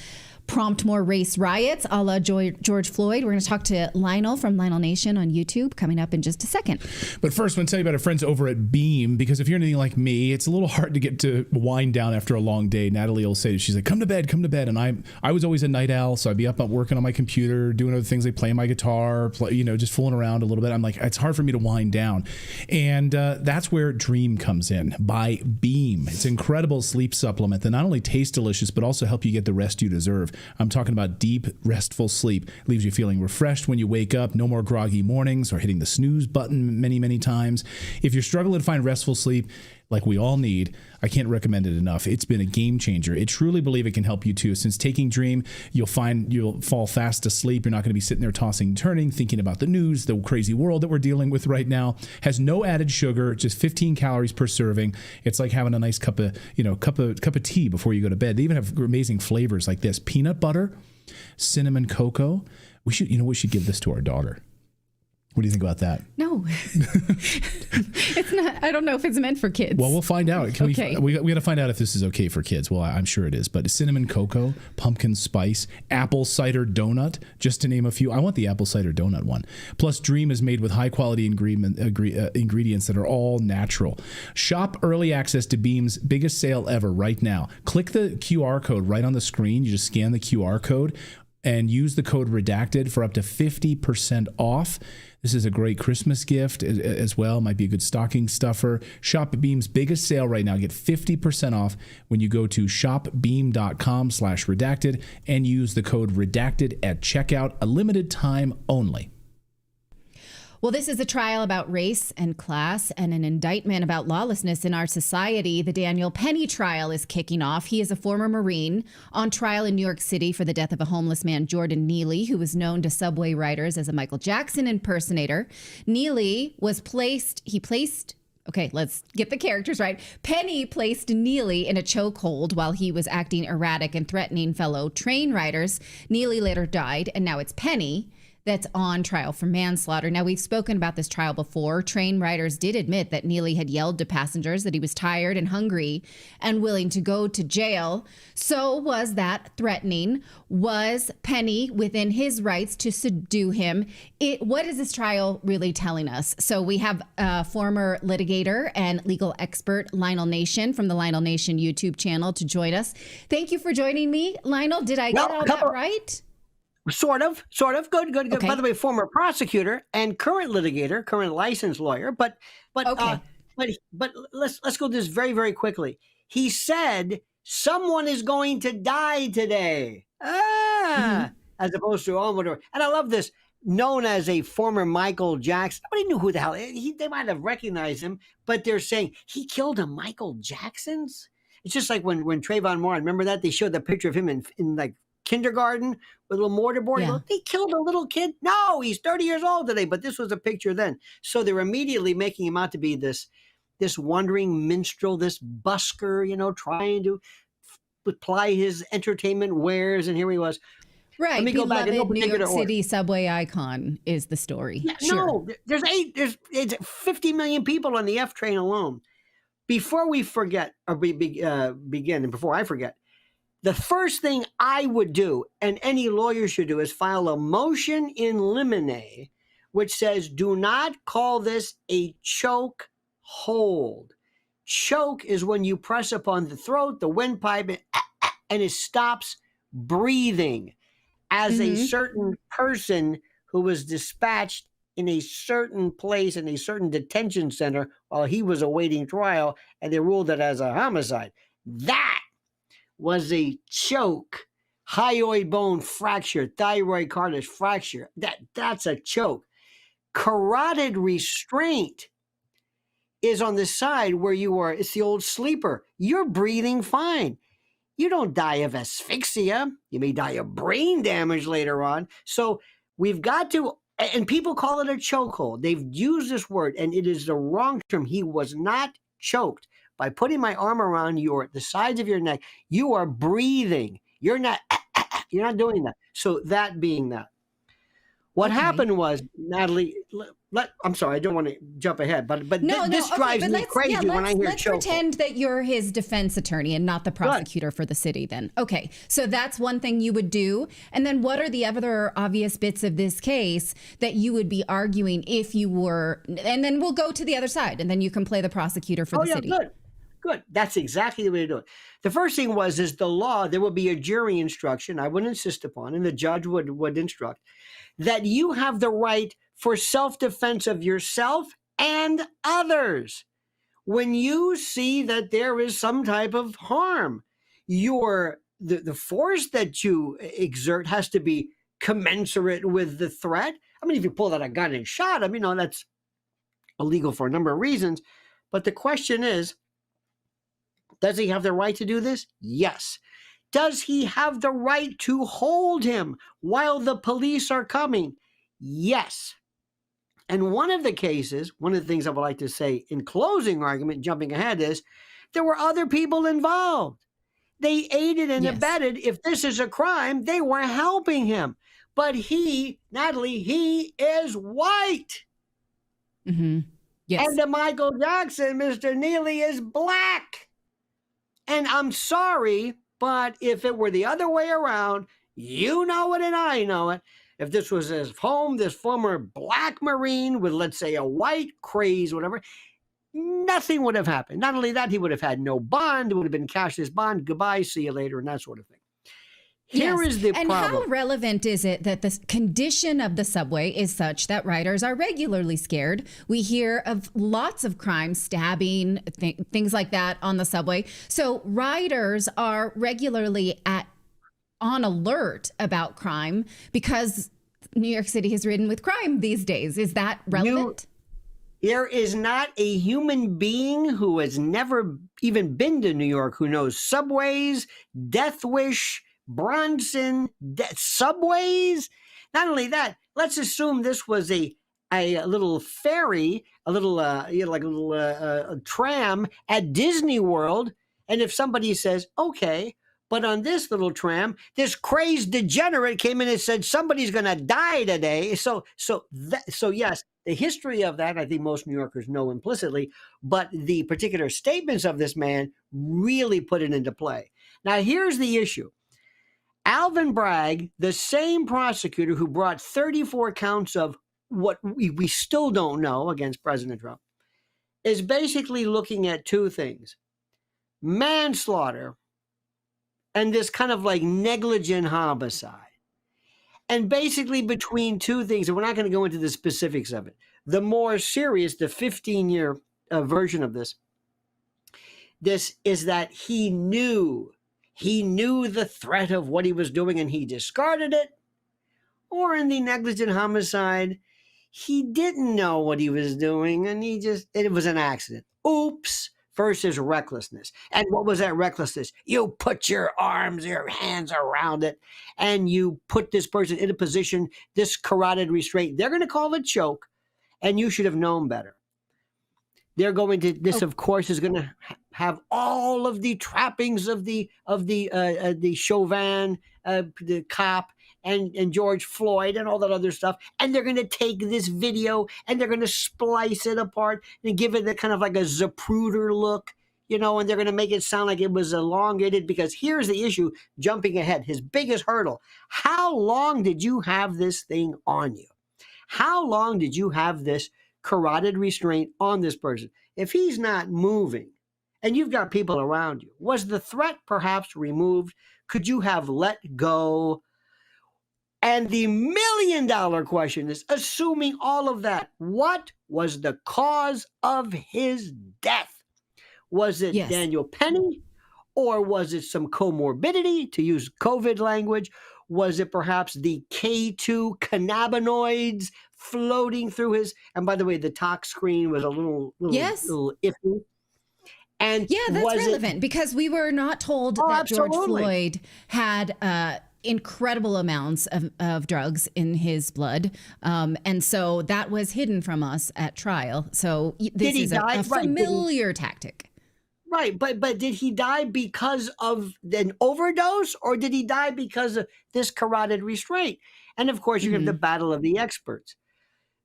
prompt more race riots a la George Floyd? We're going to talk to Lionel from Lionel Nation on YouTube coming up in just a second. But first, I want to tell you about our friends over at Beam, because if you're anything like me, it's a little hard to get to wind down after a long day. Natalie will say, she's like, come to bed. And I was always a night owl, so I'd be up working on my computer, doing other things, like playing my guitar, just fooling around a little bit. I'm like, it's hard for me to wind down. And that's where Dream comes in, by Beam. It's an incredible sleep supplement that not only tastes delicious, but also help you get the rest you deserve. I'm talking about deep, restful sleep. Leaves you feeling refreshed when you wake up. No more groggy mornings or hitting the snooze button many, many times. If you're struggling to find restful sleep, like we all need, I can't recommend it enough. It's been a game changer. I truly believe it can help you too. Since taking Dream, you'll fall fast asleep. You're not going to be sitting there tossing and turning, thinking about the news, the crazy world that we're dealing with right now. Has no added sugar, just 15 calories per serving. It's like having a nice cup of tea before you go to bed. They even have amazing flavors like this: peanut butter, cinnamon cocoa. We should give this to our daughter. What do you think about that? No, it's not. I don't know if it's meant for kids. Well, we'll find out. Okay. We got to find out if this is okay for kids. Well, I'm sure it is. But cinnamon cocoa, pumpkin spice, apple cider donut, just to name a few. I want the apple cider donut one. Plus, Dream is made with high quality ingredients that are all natural. Shop early access to Beam's biggest sale ever right now. Click the QR code right on the screen. You just scan the QR code and use the code Redacted for up to 50% off. This is a great Christmas gift as well. Might be a good stocking stuffer. Shop Beam's biggest sale right now. Get 50% off when you go to shopbeam.com/redacted and use the code Redacted at checkout. A limited time only. Well, this is a trial about race and class and an indictment about lawlessness in our society. The Daniel Penny trial is kicking off. He is a former Marine on trial in New York City for the death of a homeless man, Jordan Neely, who was known to subway riders as a Michael Jackson impersonator. Neely was okay, let's get the characters right. Penny placed Neely in a chokehold while he was acting erratic and threatening fellow train riders. Neely later died, and now it's Penny that's on trial for manslaughter. Now, we've spoken about this trial before. Train riders did admit that Neely had yelled to passengers that he was tired and hungry and willing to go to jail. So was that threatening? Was Penny within his rights to subdue him? What is this trial really telling us? So we have former litigator and legal expert Lionel Nation from the Lionel Nation YouTube channel to join us. Thank you for joining me, Lionel. Did I get all that right? Sort of. Good. Okay. By the way, former prosecutor and current litigator, current licensed lawyer. But let's go this very, very quickly. He said someone is going to die today. As opposed to whatever. And I love this. Known as a former Michael Jackson. Nobody knew who the hell they might have recognized him, but they're saying he killed a Michael Jackson's. It's just like when Trayvon Martin. Remember that they showed the picture of him in like kindergarten with a little mortarboard. Yeah. They killed a little kid. No, he's 30 years old today, but this was a picture then. So they're immediately making him out to be this wandering minstrel, this busker, trying to ply his entertainment wares. And here he was. Right. Let me go back. Beloved New York City subway icon is the story. Yeah, sure. No, there's 50 million people on the F train alone. Before we forget, or begin, and before I forget, the first thing I would do, and any lawyer should do, is file a motion in limine, which says, do not call this a choke hold. Choke is when you press upon the throat, the windpipe, and it stops breathing. As a certain person who was dispatched in a certain place, in a certain detention center, while he was awaiting trial, and they ruled it as a homicide. That was a choke, hyoid bone fracture, thyroid cartilage fracture. That's a choke. Carotid restraint is on the side where you are. It's the old sleeper. You're breathing fine. You don't die of asphyxia. You may die of brain damage later on. So we've got to, and people call it a chokehold. They've used this word, and it is the wrong term. He was not choked. By putting my arm around the sides of your neck, you are breathing. You're not doing that. So that being that. What happened was, Natali, I'm sorry, I don't want to jump ahead, but this drives me crazy when I hear let's pretend that you're his defense attorney and not the prosecutor for the city then. Okay, so that's one thing you would do. And then what are the other obvious bits of this case that you would be arguing if you were, and then we'll go to the other side and then you can play the prosecutor for the city. Good. That's exactly the way to do it. The first thing is the law, there would be a jury instruction I would insist upon, and the judge would instruct that you have the right for self-defense of yourself and others. When you see that there is some type of harm, the force that you exert has to be commensurate with the threat. I mean, if you pull out a gun and shot him, that's illegal for a number of reasons. But the question is, does he have the right to do this? Yes. Does he have the right to hold him while the police are coming? Yes. And one of the things I would like to say in closing argument, jumping ahead, is there were other people involved. They aided and abetted. If this is a crime, they were helping him. But Natali, he is white. Mm-hmm. Yes. And the Michael Jackson, Mr. Neely, is black. And I'm sorry, but if it were the other way around, you know it and I know it. If this was his home, this former black Marine with, let's say, a white craze, whatever, nothing would have happened. Not only that, he would have had no bond. It would have been cashed as bond. Goodbye, see you later, and that sort of thing. Here is the problem. And how relevant is it that the condition of the subway is such that riders are regularly scared? We hear of lots of crimes, stabbing, things like that on the subway. So riders are regularly on alert about crime because New York City is ridden with crime these days. Is that relevant? There is not a human being who has never even been to New York who knows subways, Death Wish, Bronson, subways. Not only that, let's assume this was a little ferry, a little a tram at Disney World. And if somebody says, okay, But on this little tram, this crazed degenerate came in and said somebody's going to die today. So yes, the history of that, I think most New Yorkers know implicitly, but the particular statements of this man really put it into play. Now, here's the issue. Alvin Bragg, the same prosecutor who brought 34 counts of what we still don't know against President Trump, is basically looking at two things: manslaughter and this kind of like negligent homicide. And basically between two things, and we're not going to go into the specifics of it, the more serious, the 15-year version of this is that he knew the threat of what he was doing and he discarded it. Or in the negligent homicide, he didn't know what he was doing and it was an accident. Oops. Versus recklessness. And what was that recklessness? You put your hands around it, and you put this person in a position, this carotid restraint. They're going to call it choke, and you should have known better. They're going to, this of course is going to have all of the trappings of the Chauvin, the cop, and George Floyd and all that other stuff. And they're going to take this video and they're going to splice it apart and give it a kind of like a Zapruder look, and they're going to make it sound like it was elongated, because here's the issue, jumping ahead, his biggest hurdle. How long did you have this thing on you? How long did you have this carotid restraint on this person? If he's not moving and you've got people around you, was the threat perhaps removed? Could you have let go? And the $1 million question is, assuming all of that, what was the cause of his death? Was it Daniel Penny, or was it some comorbidity, to use COVID language? Was it perhaps the K2 cannabinoids floating through his, and by the way, the tox screen was a little iffy. And that's relevant because we were not told that George Floyd had incredible amounts of drugs in his blood. And so that was hidden from us at trial. So this is a familiar tactic. Right. But did he die because of an overdose, or did he die because of this carotid restraint? And of course, you have the battle of the experts.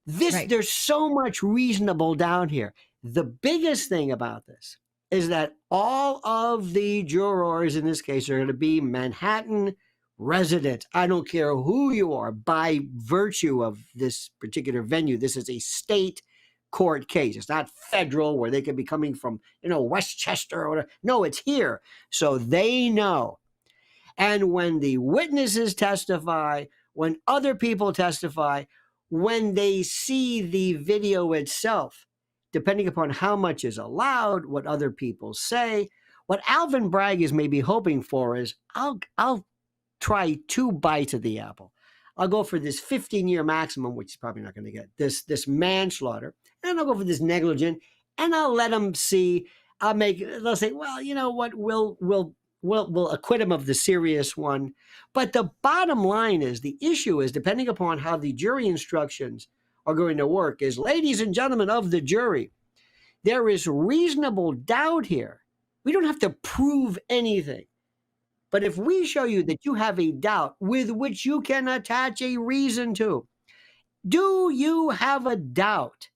There's so much reasonable down here. The biggest thing about this is that all of the jurors in this case are going to be Manhattan resident. I don't care who you are, by virtue of this particular venue. This is a state court case. It's not federal where they could be coming from, Westchester or whatever. No, it's here. So they know. And when the witnesses testify, when other people testify, when they see the video itself, depending upon how much is allowed, what other people say, what Alvin Bragg is maybe hoping for is, I'll try 2 bites of the apple. I'll go for this 15-year maximum, which he's probably not going to get, this manslaughter, and I'll go for this negligent, and I'll let him see. They'll say, well, you know what, we'll acquit him of the serious one. But the bottom line is, the issue is, depending upon how the jury instructions are going to work, is, ladies and gentlemen of the jury, there is reasonable doubt here. We don't have to prove anything. But if we show you that you have a doubt with which you can attach a reason to, do you have a doubt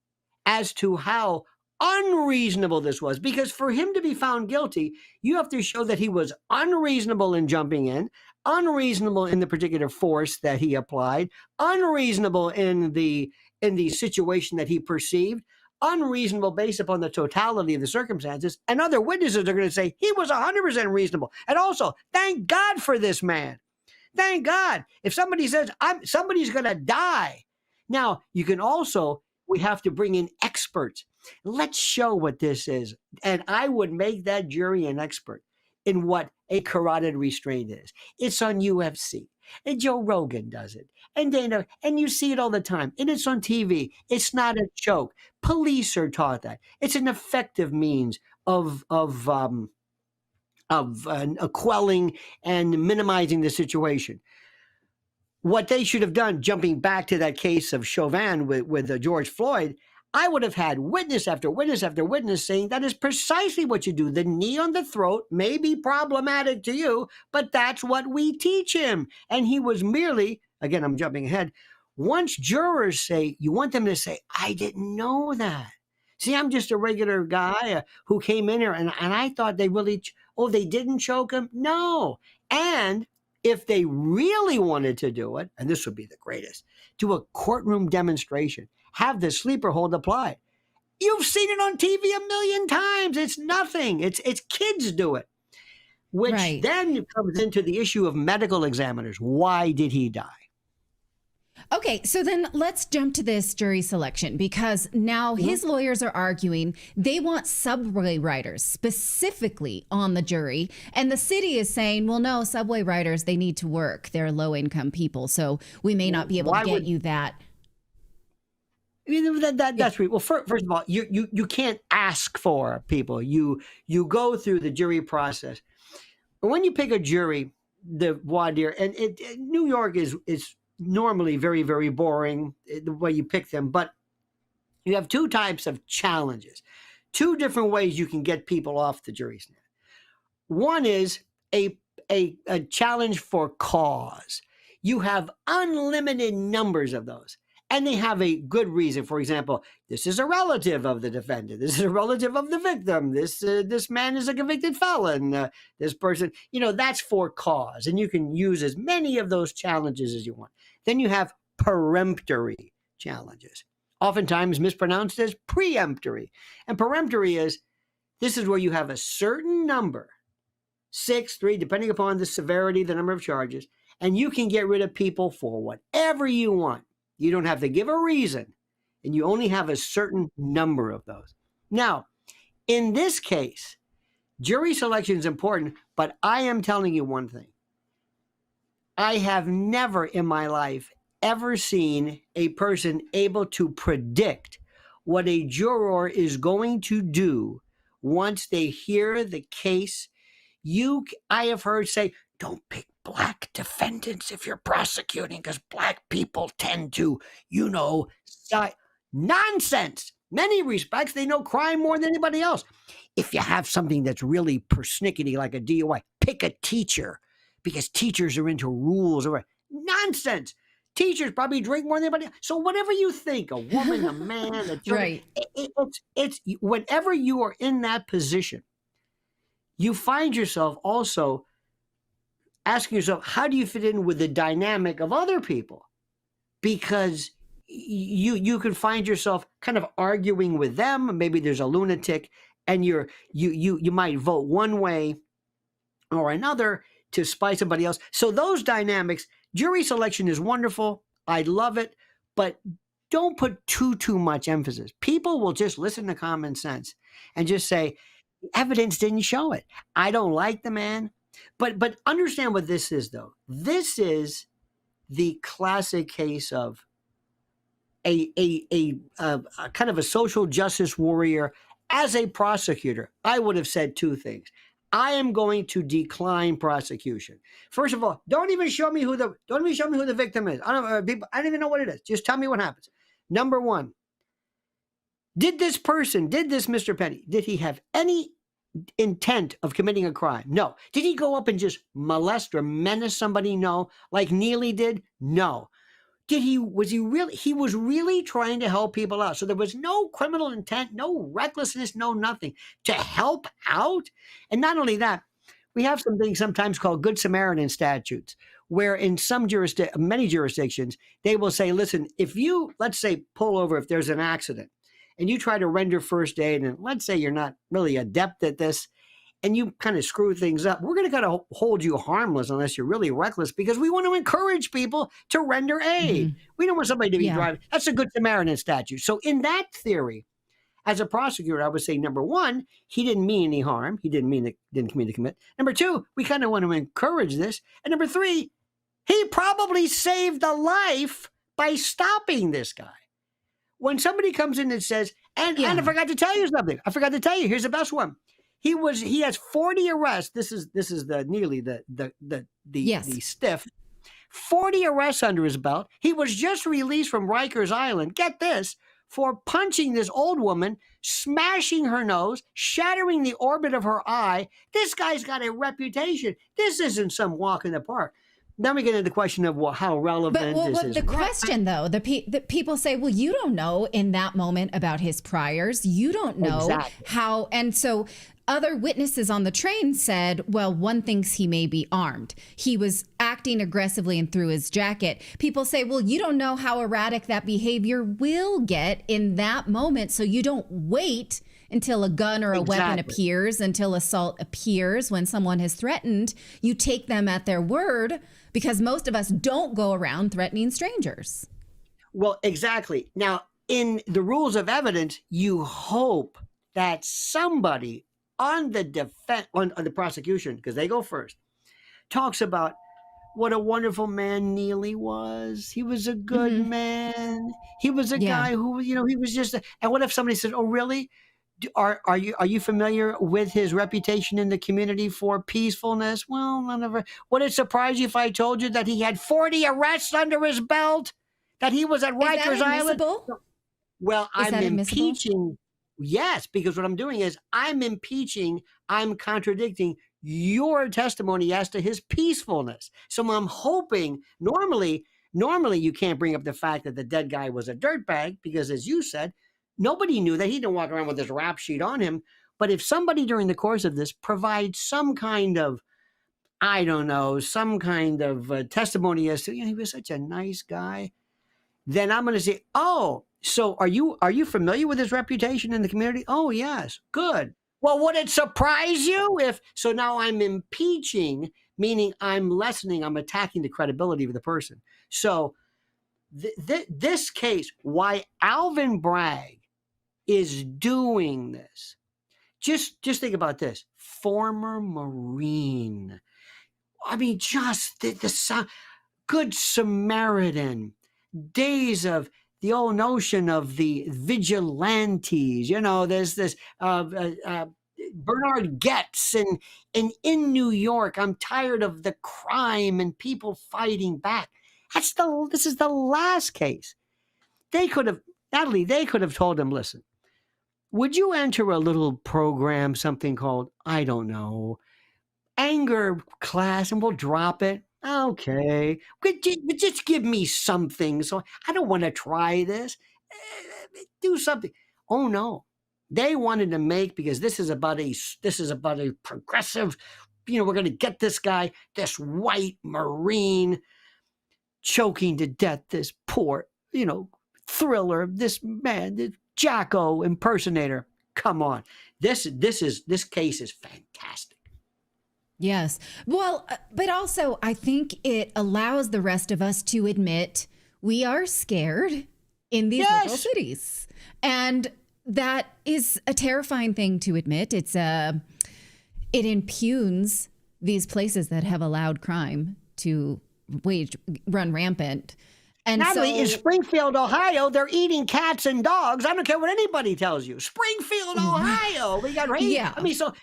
as to how unreasonable this was? Because for him to be found guilty, you have to show that he was unreasonable in jumping in, unreasonable in the particular force that he applied, unreasonable in the situation that he perceived, unreasonable based upon the totality of the circumstances, and other witnesses are going to say he was 100% reasonable. And also, thank God for this man. Thank God. If somebody says, somebody's going to die. Now, you can also, we have to bring in experts. Let's show what this is. And I would make that jury an expert in what a carotid restraint is. It's on UFC. And Joe Rogan does it. And Dana, and you see it all the time. And it's on TV. It's not a joke. Police are taught that. It's an effective means of quelling and minimizing the situation. What they should have done, jumping back to that case of Chauvin with George Floyd, I would have had witness after witness after witness saying that is precisely what you do. The knee on the throat may be problematic to you, but that's what we teach him. And he was merely, again, I'm jumping ahead. Once jurors say, you want them to say, I didn't know that. See, I'm just a regular guy who came in here and I thought they really, they didn't choke him? No. And if they really wanted to do it, and this would be the greatest, do a courtroom demonstration, have the sleeper hold applied. You've seen it on TV a million times. It's nothing. It's kids do it, which then comes into the issue of medical examiners. Why did he die? Okay, so then let's jump to this jury selection, because now his lawyers are arguing they want subway riders specifically on the jury. And the city is saying, well, no, subway riders, they need to work. They're low income people. So we may not be able to get you that. I mean, that's right. Well, first of all, you can't ask for people. You go through the jury process. But when you pick a jury, the voir dire, and New York is normally very, very boring the way you pick them, but you have two types of challenges, two different ways you can get people off the jury stand. One is a challenge for cause. You have unlimited numbers of those, and they have a good reason. For example, this is a relative of the defendant. This is a relative of the victim. This man is a convicted felon. This person, that's for cause. And you can use as many of those challenges as you want. Then you have peremptory challenges, oftentimes mispronounced as preemptory. And peremptory this is where you have a certain number, 6, 3, depending upon the severity, the number of charges, and you can get rid of people for whatever you want. You don't have to give a reason, and you only have a certain number of those. Now, in this case, jury selection is important, but I am telling you one thing. I have never in my life ever seen a person able to predict what a juror is going to do once they hear the case. I have heard say, don't pick black defendants if you're prosecuting because black people tend to, nonsense. Many respects, they know crime more than anybody else. If you have something that's really persnickety like a DUI, pick a teacher because teachers are into rules. Nonsense. Teachers probably drink more than anybody else. So whatever you think, a woman, a man, a children, it's whenever you are in that position, you find yourself also asking yourself, how do you fit in with the dynamic of other people? Because you can find yourself kind of arguing with them. Maybe there's a lunatic, and you might vote one way or another to spite somebody else. So those dynamics, jury selection is wonderful. I love it, but don't put too much emphasis. People will just listen to common sense and just say, evidence didn't show it. I don't like the man. But understand what this is, though. This is the classic case of a kind of a social justice warrior. As a prosecutor, I would have said two things. I am going to decline prosecution. First of all, don't even show me who the victim is. I don't even know what it is. Just tell me what happens. Number one, did this Mr. Penny, did he have any intent of committing a crime? No. Did he go up and just molest or menace somebody? No. Like Neely did? No. He was really trying to help people out. So there was no criminal intent, no recklessness, no nothing to help out. And not only that, we have something sometimes called Good Samaritan statutes, where in many jurisdictions, they will say, listen, if you, let's say, pull over if there's an accident and you try to render first aid, and let's say you're not really adept at this, and you kind of screw things up, we're going to kind of hold you harmless unless you're really reckless, because we want to encourage people to render aid. Mm-hmm. We don't want somebody to be driving. That's a Good Samaritan statute. So in that theory, as a prosecutor, I would say, number one, he didn't mean any harm. He didn't mean to commit. Number two, we kind of want to encourage this. And number three, he probably saved a life by stopping this guy. When somebody comes in and says, and I forgot to tell you something. I forgot to tell you. Here's the best one. He has 40 arrests. This is the stiff. 40 arrests under his belt. He was just released from Rikers Island. Get this, for punching this old woman, smashing her nose, shattering the orbit of her eye. This guy's got a reputation. This isn't some walk in the park. Then we get into the question of, well, how relevant is his... The question, though, the people say, well, you don't know in that moment about his priors. You don't know how... And so other witnesses on the train said, well, one thinks he may be armed. He was acting aggressively and threw his jacket. People say, well, you don't know how erratic that behavior will get in that moment, so you don't wait until a gun or a weapon appears, until assault appears. When someone has threatened, you take them at their word, because most of us don't go around threatening strangers. Well, exactly. Now, in the rules of evidence, you hope that somebody on the defense, on the prosecution, because they go first, talks about what a wonderful man Neely was. He was a good man. He was a guy who, he was just. And what if somebody said, "Oh, really? Are you familiar with his reputation in the community for peacefulness?" Well, none of it. Would it surprise you if I told you that he had 40 arrests under his belt? That he was at Rikers Island? Well, I'm impeaching. Yes, because what I'm doing is I'm contradicting your testimony as to his peacefulness. So I'm hoping, normally you can't bring up the fact that the dead guy was a dirtbag, because as you said, nobody knew that. He didn't walk around with his rap sheet on him. But if somebody during the course of this provides some kind of, I don't know, some kind of testimony as to, he was such a nice guy, then I'm going to say, oh, so are you familiar with his reputation in the community? Oh, yes. Good. Well, would it surprise you if, so now I'm impeaching, meaning I'm lessening, I'm attacking the credibility of the person. So this case, why Alvin Bragg is doing this, just think about this. Former Marine. I mean, just the Good Samaritan, days of the old notion of the vigilantes. There's this Bernard Goetz and in New York, I'm tired of the crime and people fighting back. This is the last case. They could have told him, listen, would you enter a little program, something called, I don't know, anger class, and we'll drop it. Okay, but just give me something. So I don't want to try this. Do something. Oh no, they wanted to make, because this is about a progressive. We're going to get this guy, this white Marine, choking to death this poor, thriller, this man, this Jacko impersonator. Come on, this case is fantastic. Yes. Well, but also I think it allows the rest of us to admit we are scared in these little cities. And that is a terrifying thing to admit. It impugns these places that have allowed crime to run rampant. And Natalie, in Springfield, Ohio, they're eating cats and dogs. I don't care what anybody tells you. Springfield, Ohio. We got I mean, so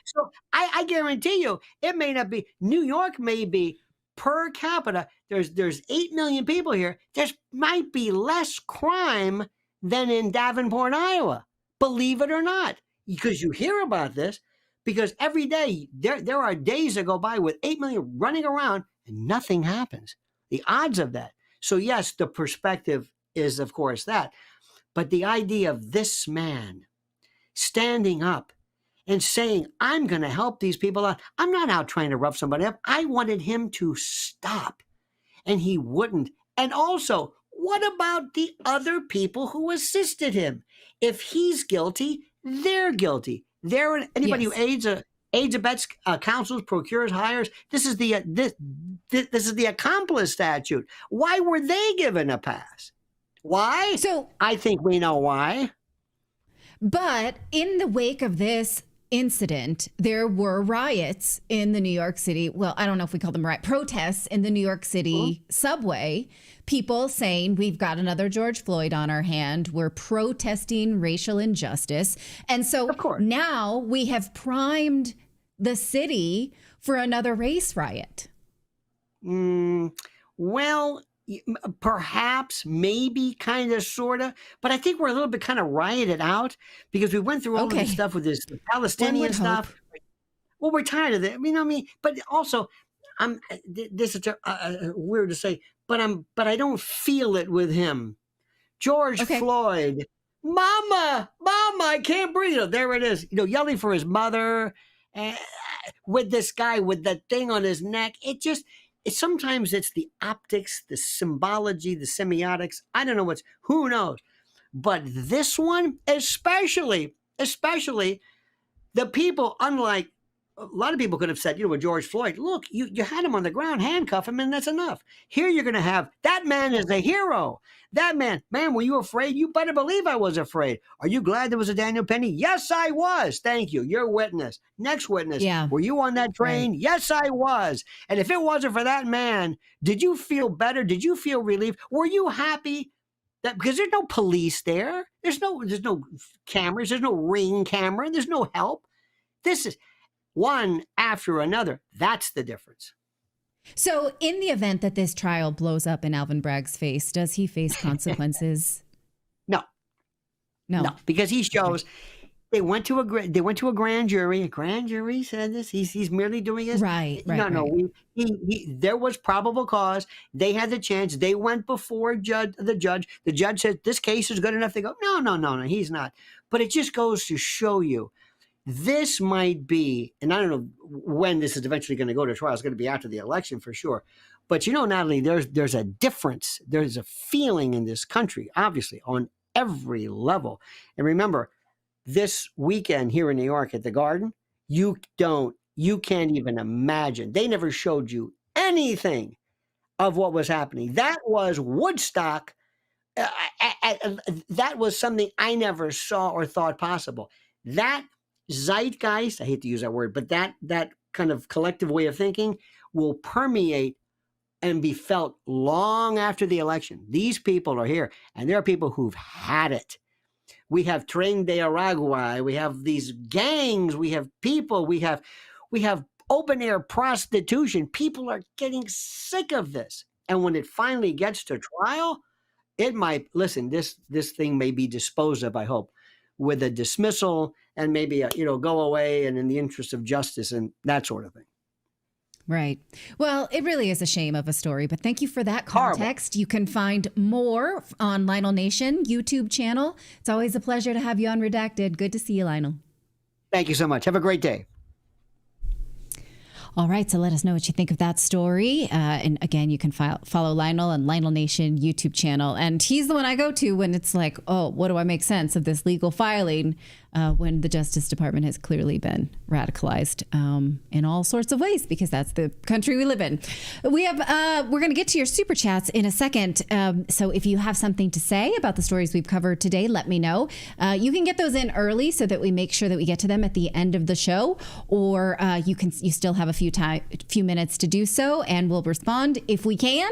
I guarantee you, it may not be. New York may be per capita. There's 8 million people here. There might be less crime than in Davenport, Iowa. Believe it or not, because you hear about this. Because every day there are days that go by with 8 million running around and nothing happens. The odds of that. So yes, the perspective is, of course, that. But the idea of this man standing up and saying, I'm going to help these people out. I'm not out trying to rough somebody up. I wanted him to stop. And he wouldn't. And also, what about the other people who assisted him? If he's guilty, they're guilty. Anybody who aids, abets, counsels, procures, hires. This is the accomplice statute. Why were they given a pass? Why? So I think we know why. But in the wake of this incident, there were riots in the New York City. Well, I don't know if we call them protests in the New York City subway. People saying we've got another George Floyd on our hand. We're protesting racial injustice. And so now we have primed the city for another race riot. Well, perhaps, maybe, kind of, sort of, but I think we're a little bit kind of rioted out because we went through all of this stuff with this Palestinian stuff. Well, we're tired of it. But also, this is weird to say, but I don't feel it with him. George Floyd, Mama, I can't breathe. There it is. Yelling for his mother, with this guy with that thing on his neck. Sometimes it's the optics, the symbology, the semiotics. I don't know who knows. But this one, especially the people, unlike a lot of people could have said, with George Floyd, look, you had him on the ground, handcuff him, and that's enough. Here you're going to have, that man is a hero. That man, were you afraid? You better believe I was afraid. Are you glad there was a Daniel Penny? Yes, I was. Thank you. Your witness. Next witness. Yeah. Were you on that train? Right. Yes, I was. And if it wasn't for that man, did you feel better? Did you feel relief? Were you happy? Because there's no police there. There's no cameras. There's no ring camera. There's no help. This is one after another. That's the difference. So in the event that this trial blows up in Alvin Bragg's face, does he face consequences? No, because he shows they went to a grand jury. A grand jury said this. He's merely doing this. Right. No. There was probable cause. They had the chance. They went before the judge. The judge said this case is good enough. They go, no, he's not. But it just goes to show you. This might be, and I don't know when this is eventually going to go to trial. It's going to be after the election for sure. But Natali, there's a difference. There's a feeling in this country, obviously, on every level. And remember, this weekend here in New York at the Garden, you can't even imagine. They never showed you anything of what was happening. That was Woodstock. That was something I never saw or thought possible. That zeitgeist, I hate to use that word, but that kind of collective way of thinking will permeate and be felt long after the election. These people are here, and there are people who've had it. We have Tren de Aragua, we have these gangs, we have people, we have open air prostitution. People are getting sick of this. And when it finally gets to trial, it might, this thing may be disposed of, I hope, with a dismissal and maybe go away and in the interest of justice and that sort of thing. Right. Well, it really is a shame of a story, but thank you for that context. Horrible. You can find more on Lionel Nation YouTube channel. It's always a pleasure to have you on Redacted. Good to see you, Lionel. Thank you so much. Have a great day. All right, so let us know what you think of that story. And again, you can follow Lionel on Lionel Nation YouTube channel. And he's the one I go to when it's like, oh, what do I make sense of this legal filing when the Justice Department has clearly been radicalized in all sorts of ways, because that's the country we live in. We're going to get to your super chats in a second. So if you have something to say about the stories we've covered today, let me know. You can get those in early so that we make sure that we get to them at the end of the show, or you still have a few minutes to do so, and we'll respond if we can.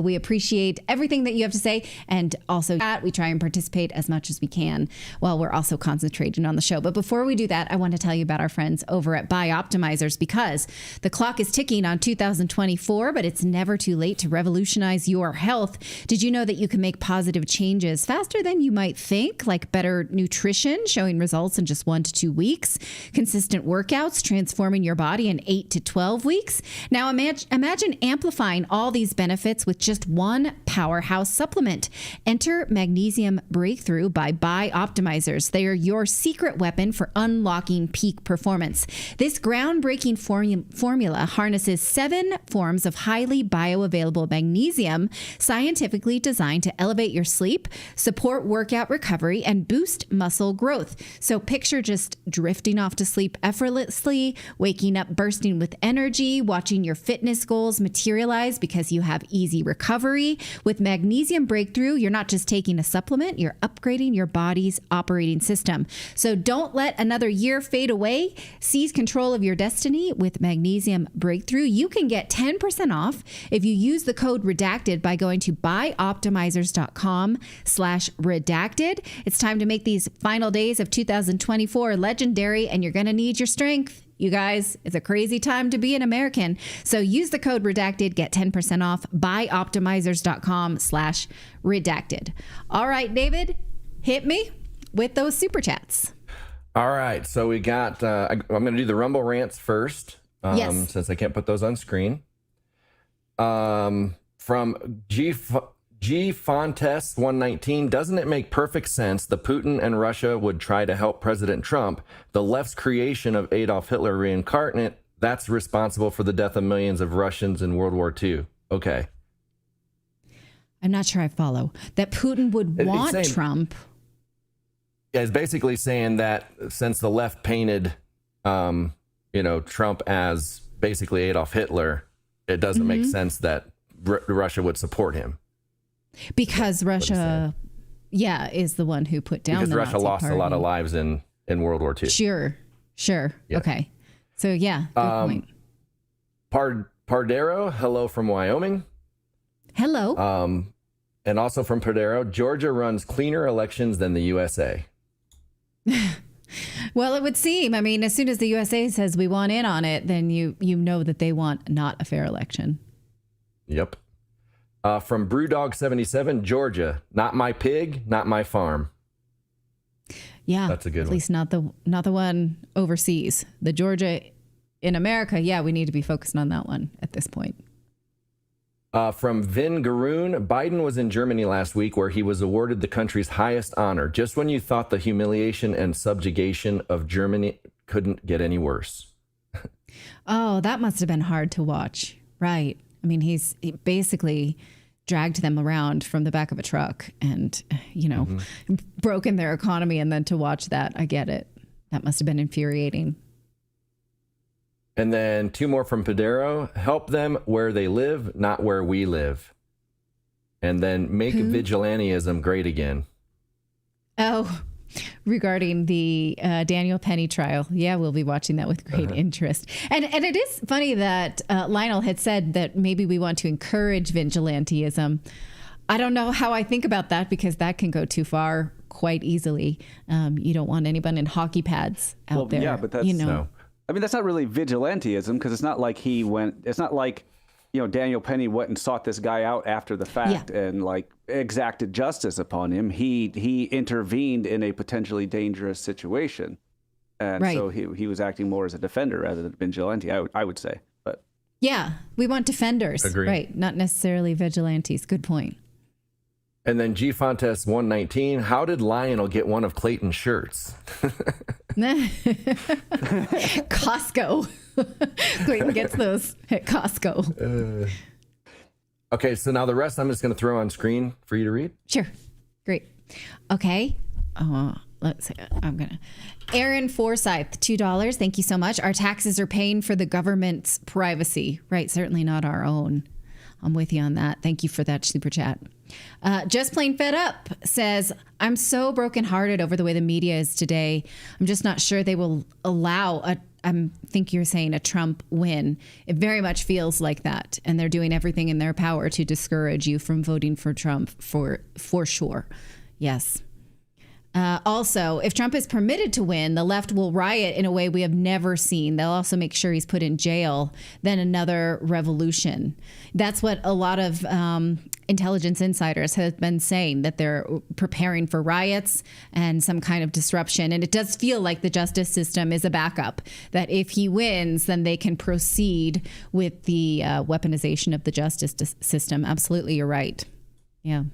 We appreciate everything that you have to say, and also we try and participate as much as we can while we're also concentrating on the show. But before we do that, I want to tell you about our friends over at Bioptimizers, because the clock is ticking on 2024, but it's never too late to revolutionize your health. Did you know that you can make positive changes faster than you might think, like better nutrition showing results in just 1 to 2 weeks, consistent workouts transforming your body in 8 to 12 weeks? Now imagine amplifying all these benefits with just one powerhouse supplement. Enter Magnesium Breakthrough by Bioptimizers. They are your secret weapon for unlocking peak performance. This groundbreaking formula harnesses 7 forms of highly bioavailable magnesium, scientifically designed to elevate your sleep, support workout recovery, and boost muscle growth. So picture just drifting off to sleep effortlessly, waking up bursting with energy, watching your fitness goals materialize because you have easy recovery. With Magnesium Breakthrough, you're not just taking a supplement, you're upgrading your body's operating system. So don't let another year fade away. Seize control of your destiny with Magnesium Breakthrough. You can get 10% off if you use the code Redacted by going to bioptimizers.com/redacted. It's time to make these final days of 2024 legendary, and you're going to need your strength. You guys, it's a crazy time to be an American. So use the code redacted, get 10% off, buyoptimizers.com/redacted. All right, David, hit me with those super chats. All right. So we got, I'm going to do the Rumble rants first, Yes. since I can't put those on screen. From G Fontes 119, doesn't it make perfect sense that Putin and Russia would try to help President Trump? The left's creation of Adolf Hitler reincarnate, that's responsible for the death of millions of Russians in World War II. Okay. I'm not sure I follow. That Putin would want saying, Trump. Yeah, it's basically saying that since the left painted, Trump as basically Adolf Hitler, it doesn't make sense that Russia would support him. Because Russia, is the one who put down because the Russia Nazi lost party. a lot of lives in World War II. Sure. Yeah. Okay. So, good point. Pardero, hello from Wyoming. Hello. And also from Pardero, Georgia runs cleaner elections than the USA. Well, it would seem. I mean, as soon as the USA says we want in on it, then you know that they want not a fair election. Yep. From Brewdog77, Georgia, not my pig, not my farm. Yeah, that's a good one. At least not the one overseas. The Georgia in America, we need to be focused on that one at this point. From Vin Garoon, Biden was in Germany last week where he was awarded the country's highest honor, just when you thought the humiliation and subjugation of Germany couldn't get any worse. Oh, that must have been hard to watch. Right. I mean, he basically dragged them around from the back of a truck and, broken their economy. And then to watch that, I get it. That must have been infuriating. And then two more from Padero. Help them where they live, not where we live. And then make vigilantism great again. Oh, regarding the Daniel Penny trial. Yeah, we'll be watching that with great interest. And it is funny that Lionel had said that maybe we want to encourage vigilantism. I don't know how I think about that because that can go too far quite easily. You don't want anyone in hockey pads out there. Yeah, but that's no. I mean, that's not really vigilantism because it's not like it's not like, Daniel Penny went and sought this guy out after the fact and exacted justice upon him. He intervened in a potentially dangerous situation. And so he was acting more as a defender rather than vigilante, I would say. But yeah, we want defenders. Agreed. Right. Not necessarily vigilantes. Good point. And then G Fontes 119, how did Lionel get one of Clayton's shirts? Costco. Clayton gets those at Costco. Okay, so now the rest I'm just going to throw on screen for you to read. Sure. Great. Okay. Let's see. Aaron Forsyth, $2. Thank you so much. Our taxes are paying for the government's privacy. Right. Certainly not our own. I'm with you on that. Thank you for that super chat. Just Plain Fed Up says, I'm so brokenhearted over the way the media is today. I'm just not sure they will allow I think you're saying a Trump win. It very much feels like that. And they're doing everything in their power to discourage you from voting for Trump for sure. Yes. Also, if Trump is permitted to win, the left will riot in a way we have never seen. They'll also make sure he's put in jail, then another revolution. That's what a lot of intelligence insiders have been saying, that they're preparing for riots and some kind of disruption. And it does feel like the justice system is a backup, that if he wins, then they can proceed with the weaponization of the justice system. Absolutely, you're right. Yeah.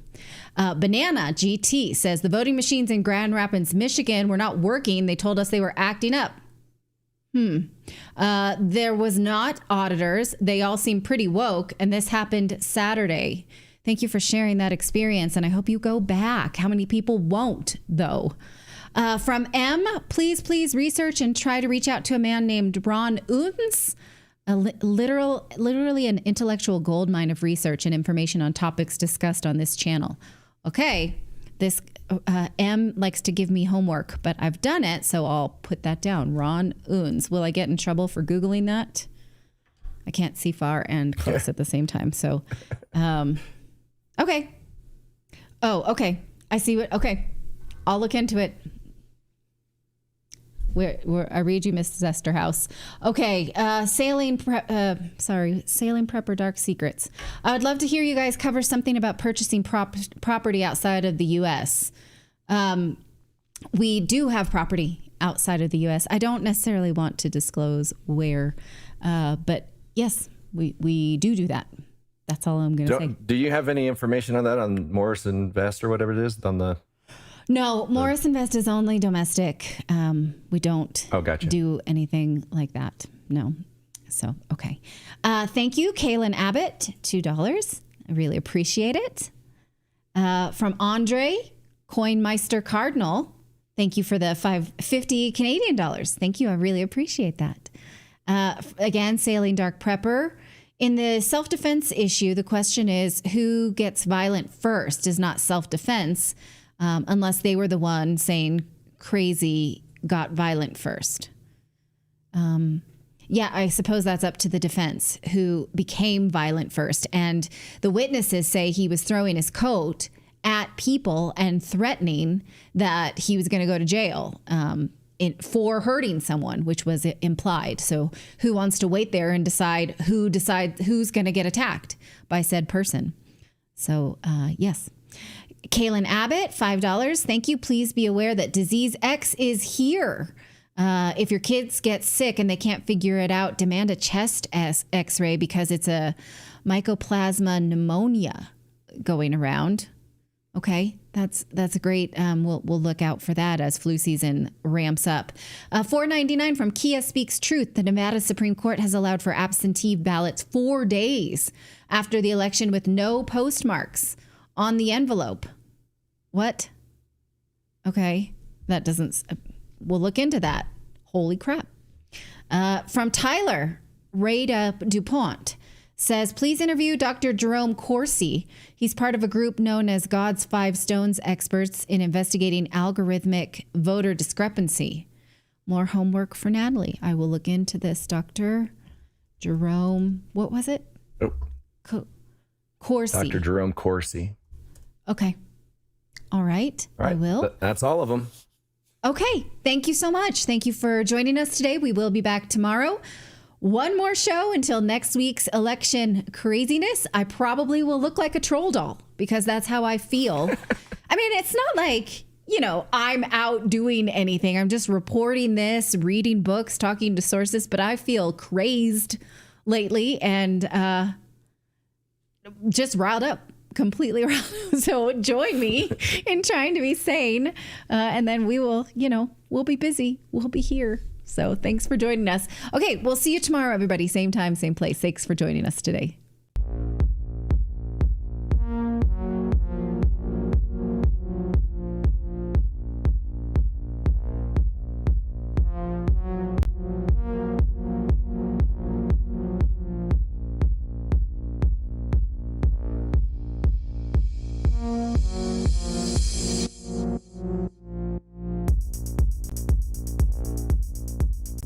Banana GT says the voting machines in Grand Rapids, Michigan were not working. They told us they were acting up. There was not auditors. They all seem pretty woke. And this happened Saturday. Thank you for sharing that experience. And I hope you go back. How many people won't, though? From M, please research and try to reach out to a man named Ron Unz. Literally an intellectual goldmine of research and information on topics discussed on this channel. Okay, this M likes to give me homework, but I've done it, so I'll put that down. Ron Unz. Will I get in trouble for Googling that? I can't see far and close at the same time. So, okay. Oh, okay. I see what. Okay, I'll look into it. I read you, Mrs. Esterhaus. Okay, Sailing Prepper Dark Secrets. I would love to hear you guys cover something about purchasing property outside of the U.S. We do have property outside of the U.S. I don't necessarily want to disclose where, but yes, we do that. That's all I'm going to say. Do you have any information on that, on Morris Invest or whatever it is? No, Morris Invest is only domestic. We don't do anything like that. No. So, okay. Thank you, Kaylin Abbott, $2. I really appreciate it. From Andre, Coinmeister Cardinal, thank you for the $550 Canadian dollars. Thank you. I really appreciate that. Again, Sailing Dark Prepper. In the self-defense issue, the question is who gets violent first is not self-defense, unless they were the one saying crazy got violent first. Yeah, I suppose that's up to the defense who became violent first. And the witnesses say he was throwing his coat at people and threatening that he was going to go to jail for hurting someone, which was implied. So who wants to wait there and decide who's going to get attacked by said person? So yes. Kaylin Abbott, $5. Thank you. Please be aware that disease X is here. If your kids get sick and they can't figure it out, demand a chest X-ray because it's a mycoplasma pneumonia going around. Okay, that's great. We'll look out for that as flu season ramps up. $4.99 from Kia Speaks Truth. The Nevada Supreme Court has allowed for absentee ballots 4 days after the election with no postmarks on the envelope. What? Okay, that doesn't. We'll look into that. Holy crap. From Tyler, Rada DuPont says, please interview Dr. Jerome Corsi. He's part of a group known as God's Five Stones experts in investigating algorithmic voter discrepancy. More homework for Natalie. I will look into this. Dr. Jerome, what was it? Corsi. Dr. Jerome Corsi. Okay. All right. I will. That's all of them. Okay. Thank you so much. Thank you for joining us today. We will be back tomorrow. One more show until next week's election craziness. I probably will look like a troll doll because that's how I feel. I mean, it's not like, I'm out doing anything. I'm just reporting this, reading books, talking to sources, but I feel crazed lately and just riled up. Completely riled up. So join me in trying to be sane. And then we will, we'll be busy. We'll be here. So thanks for joining us. Okay, we'll see you tomorrow, everybody. Same time, same place. Thanks for joining us today.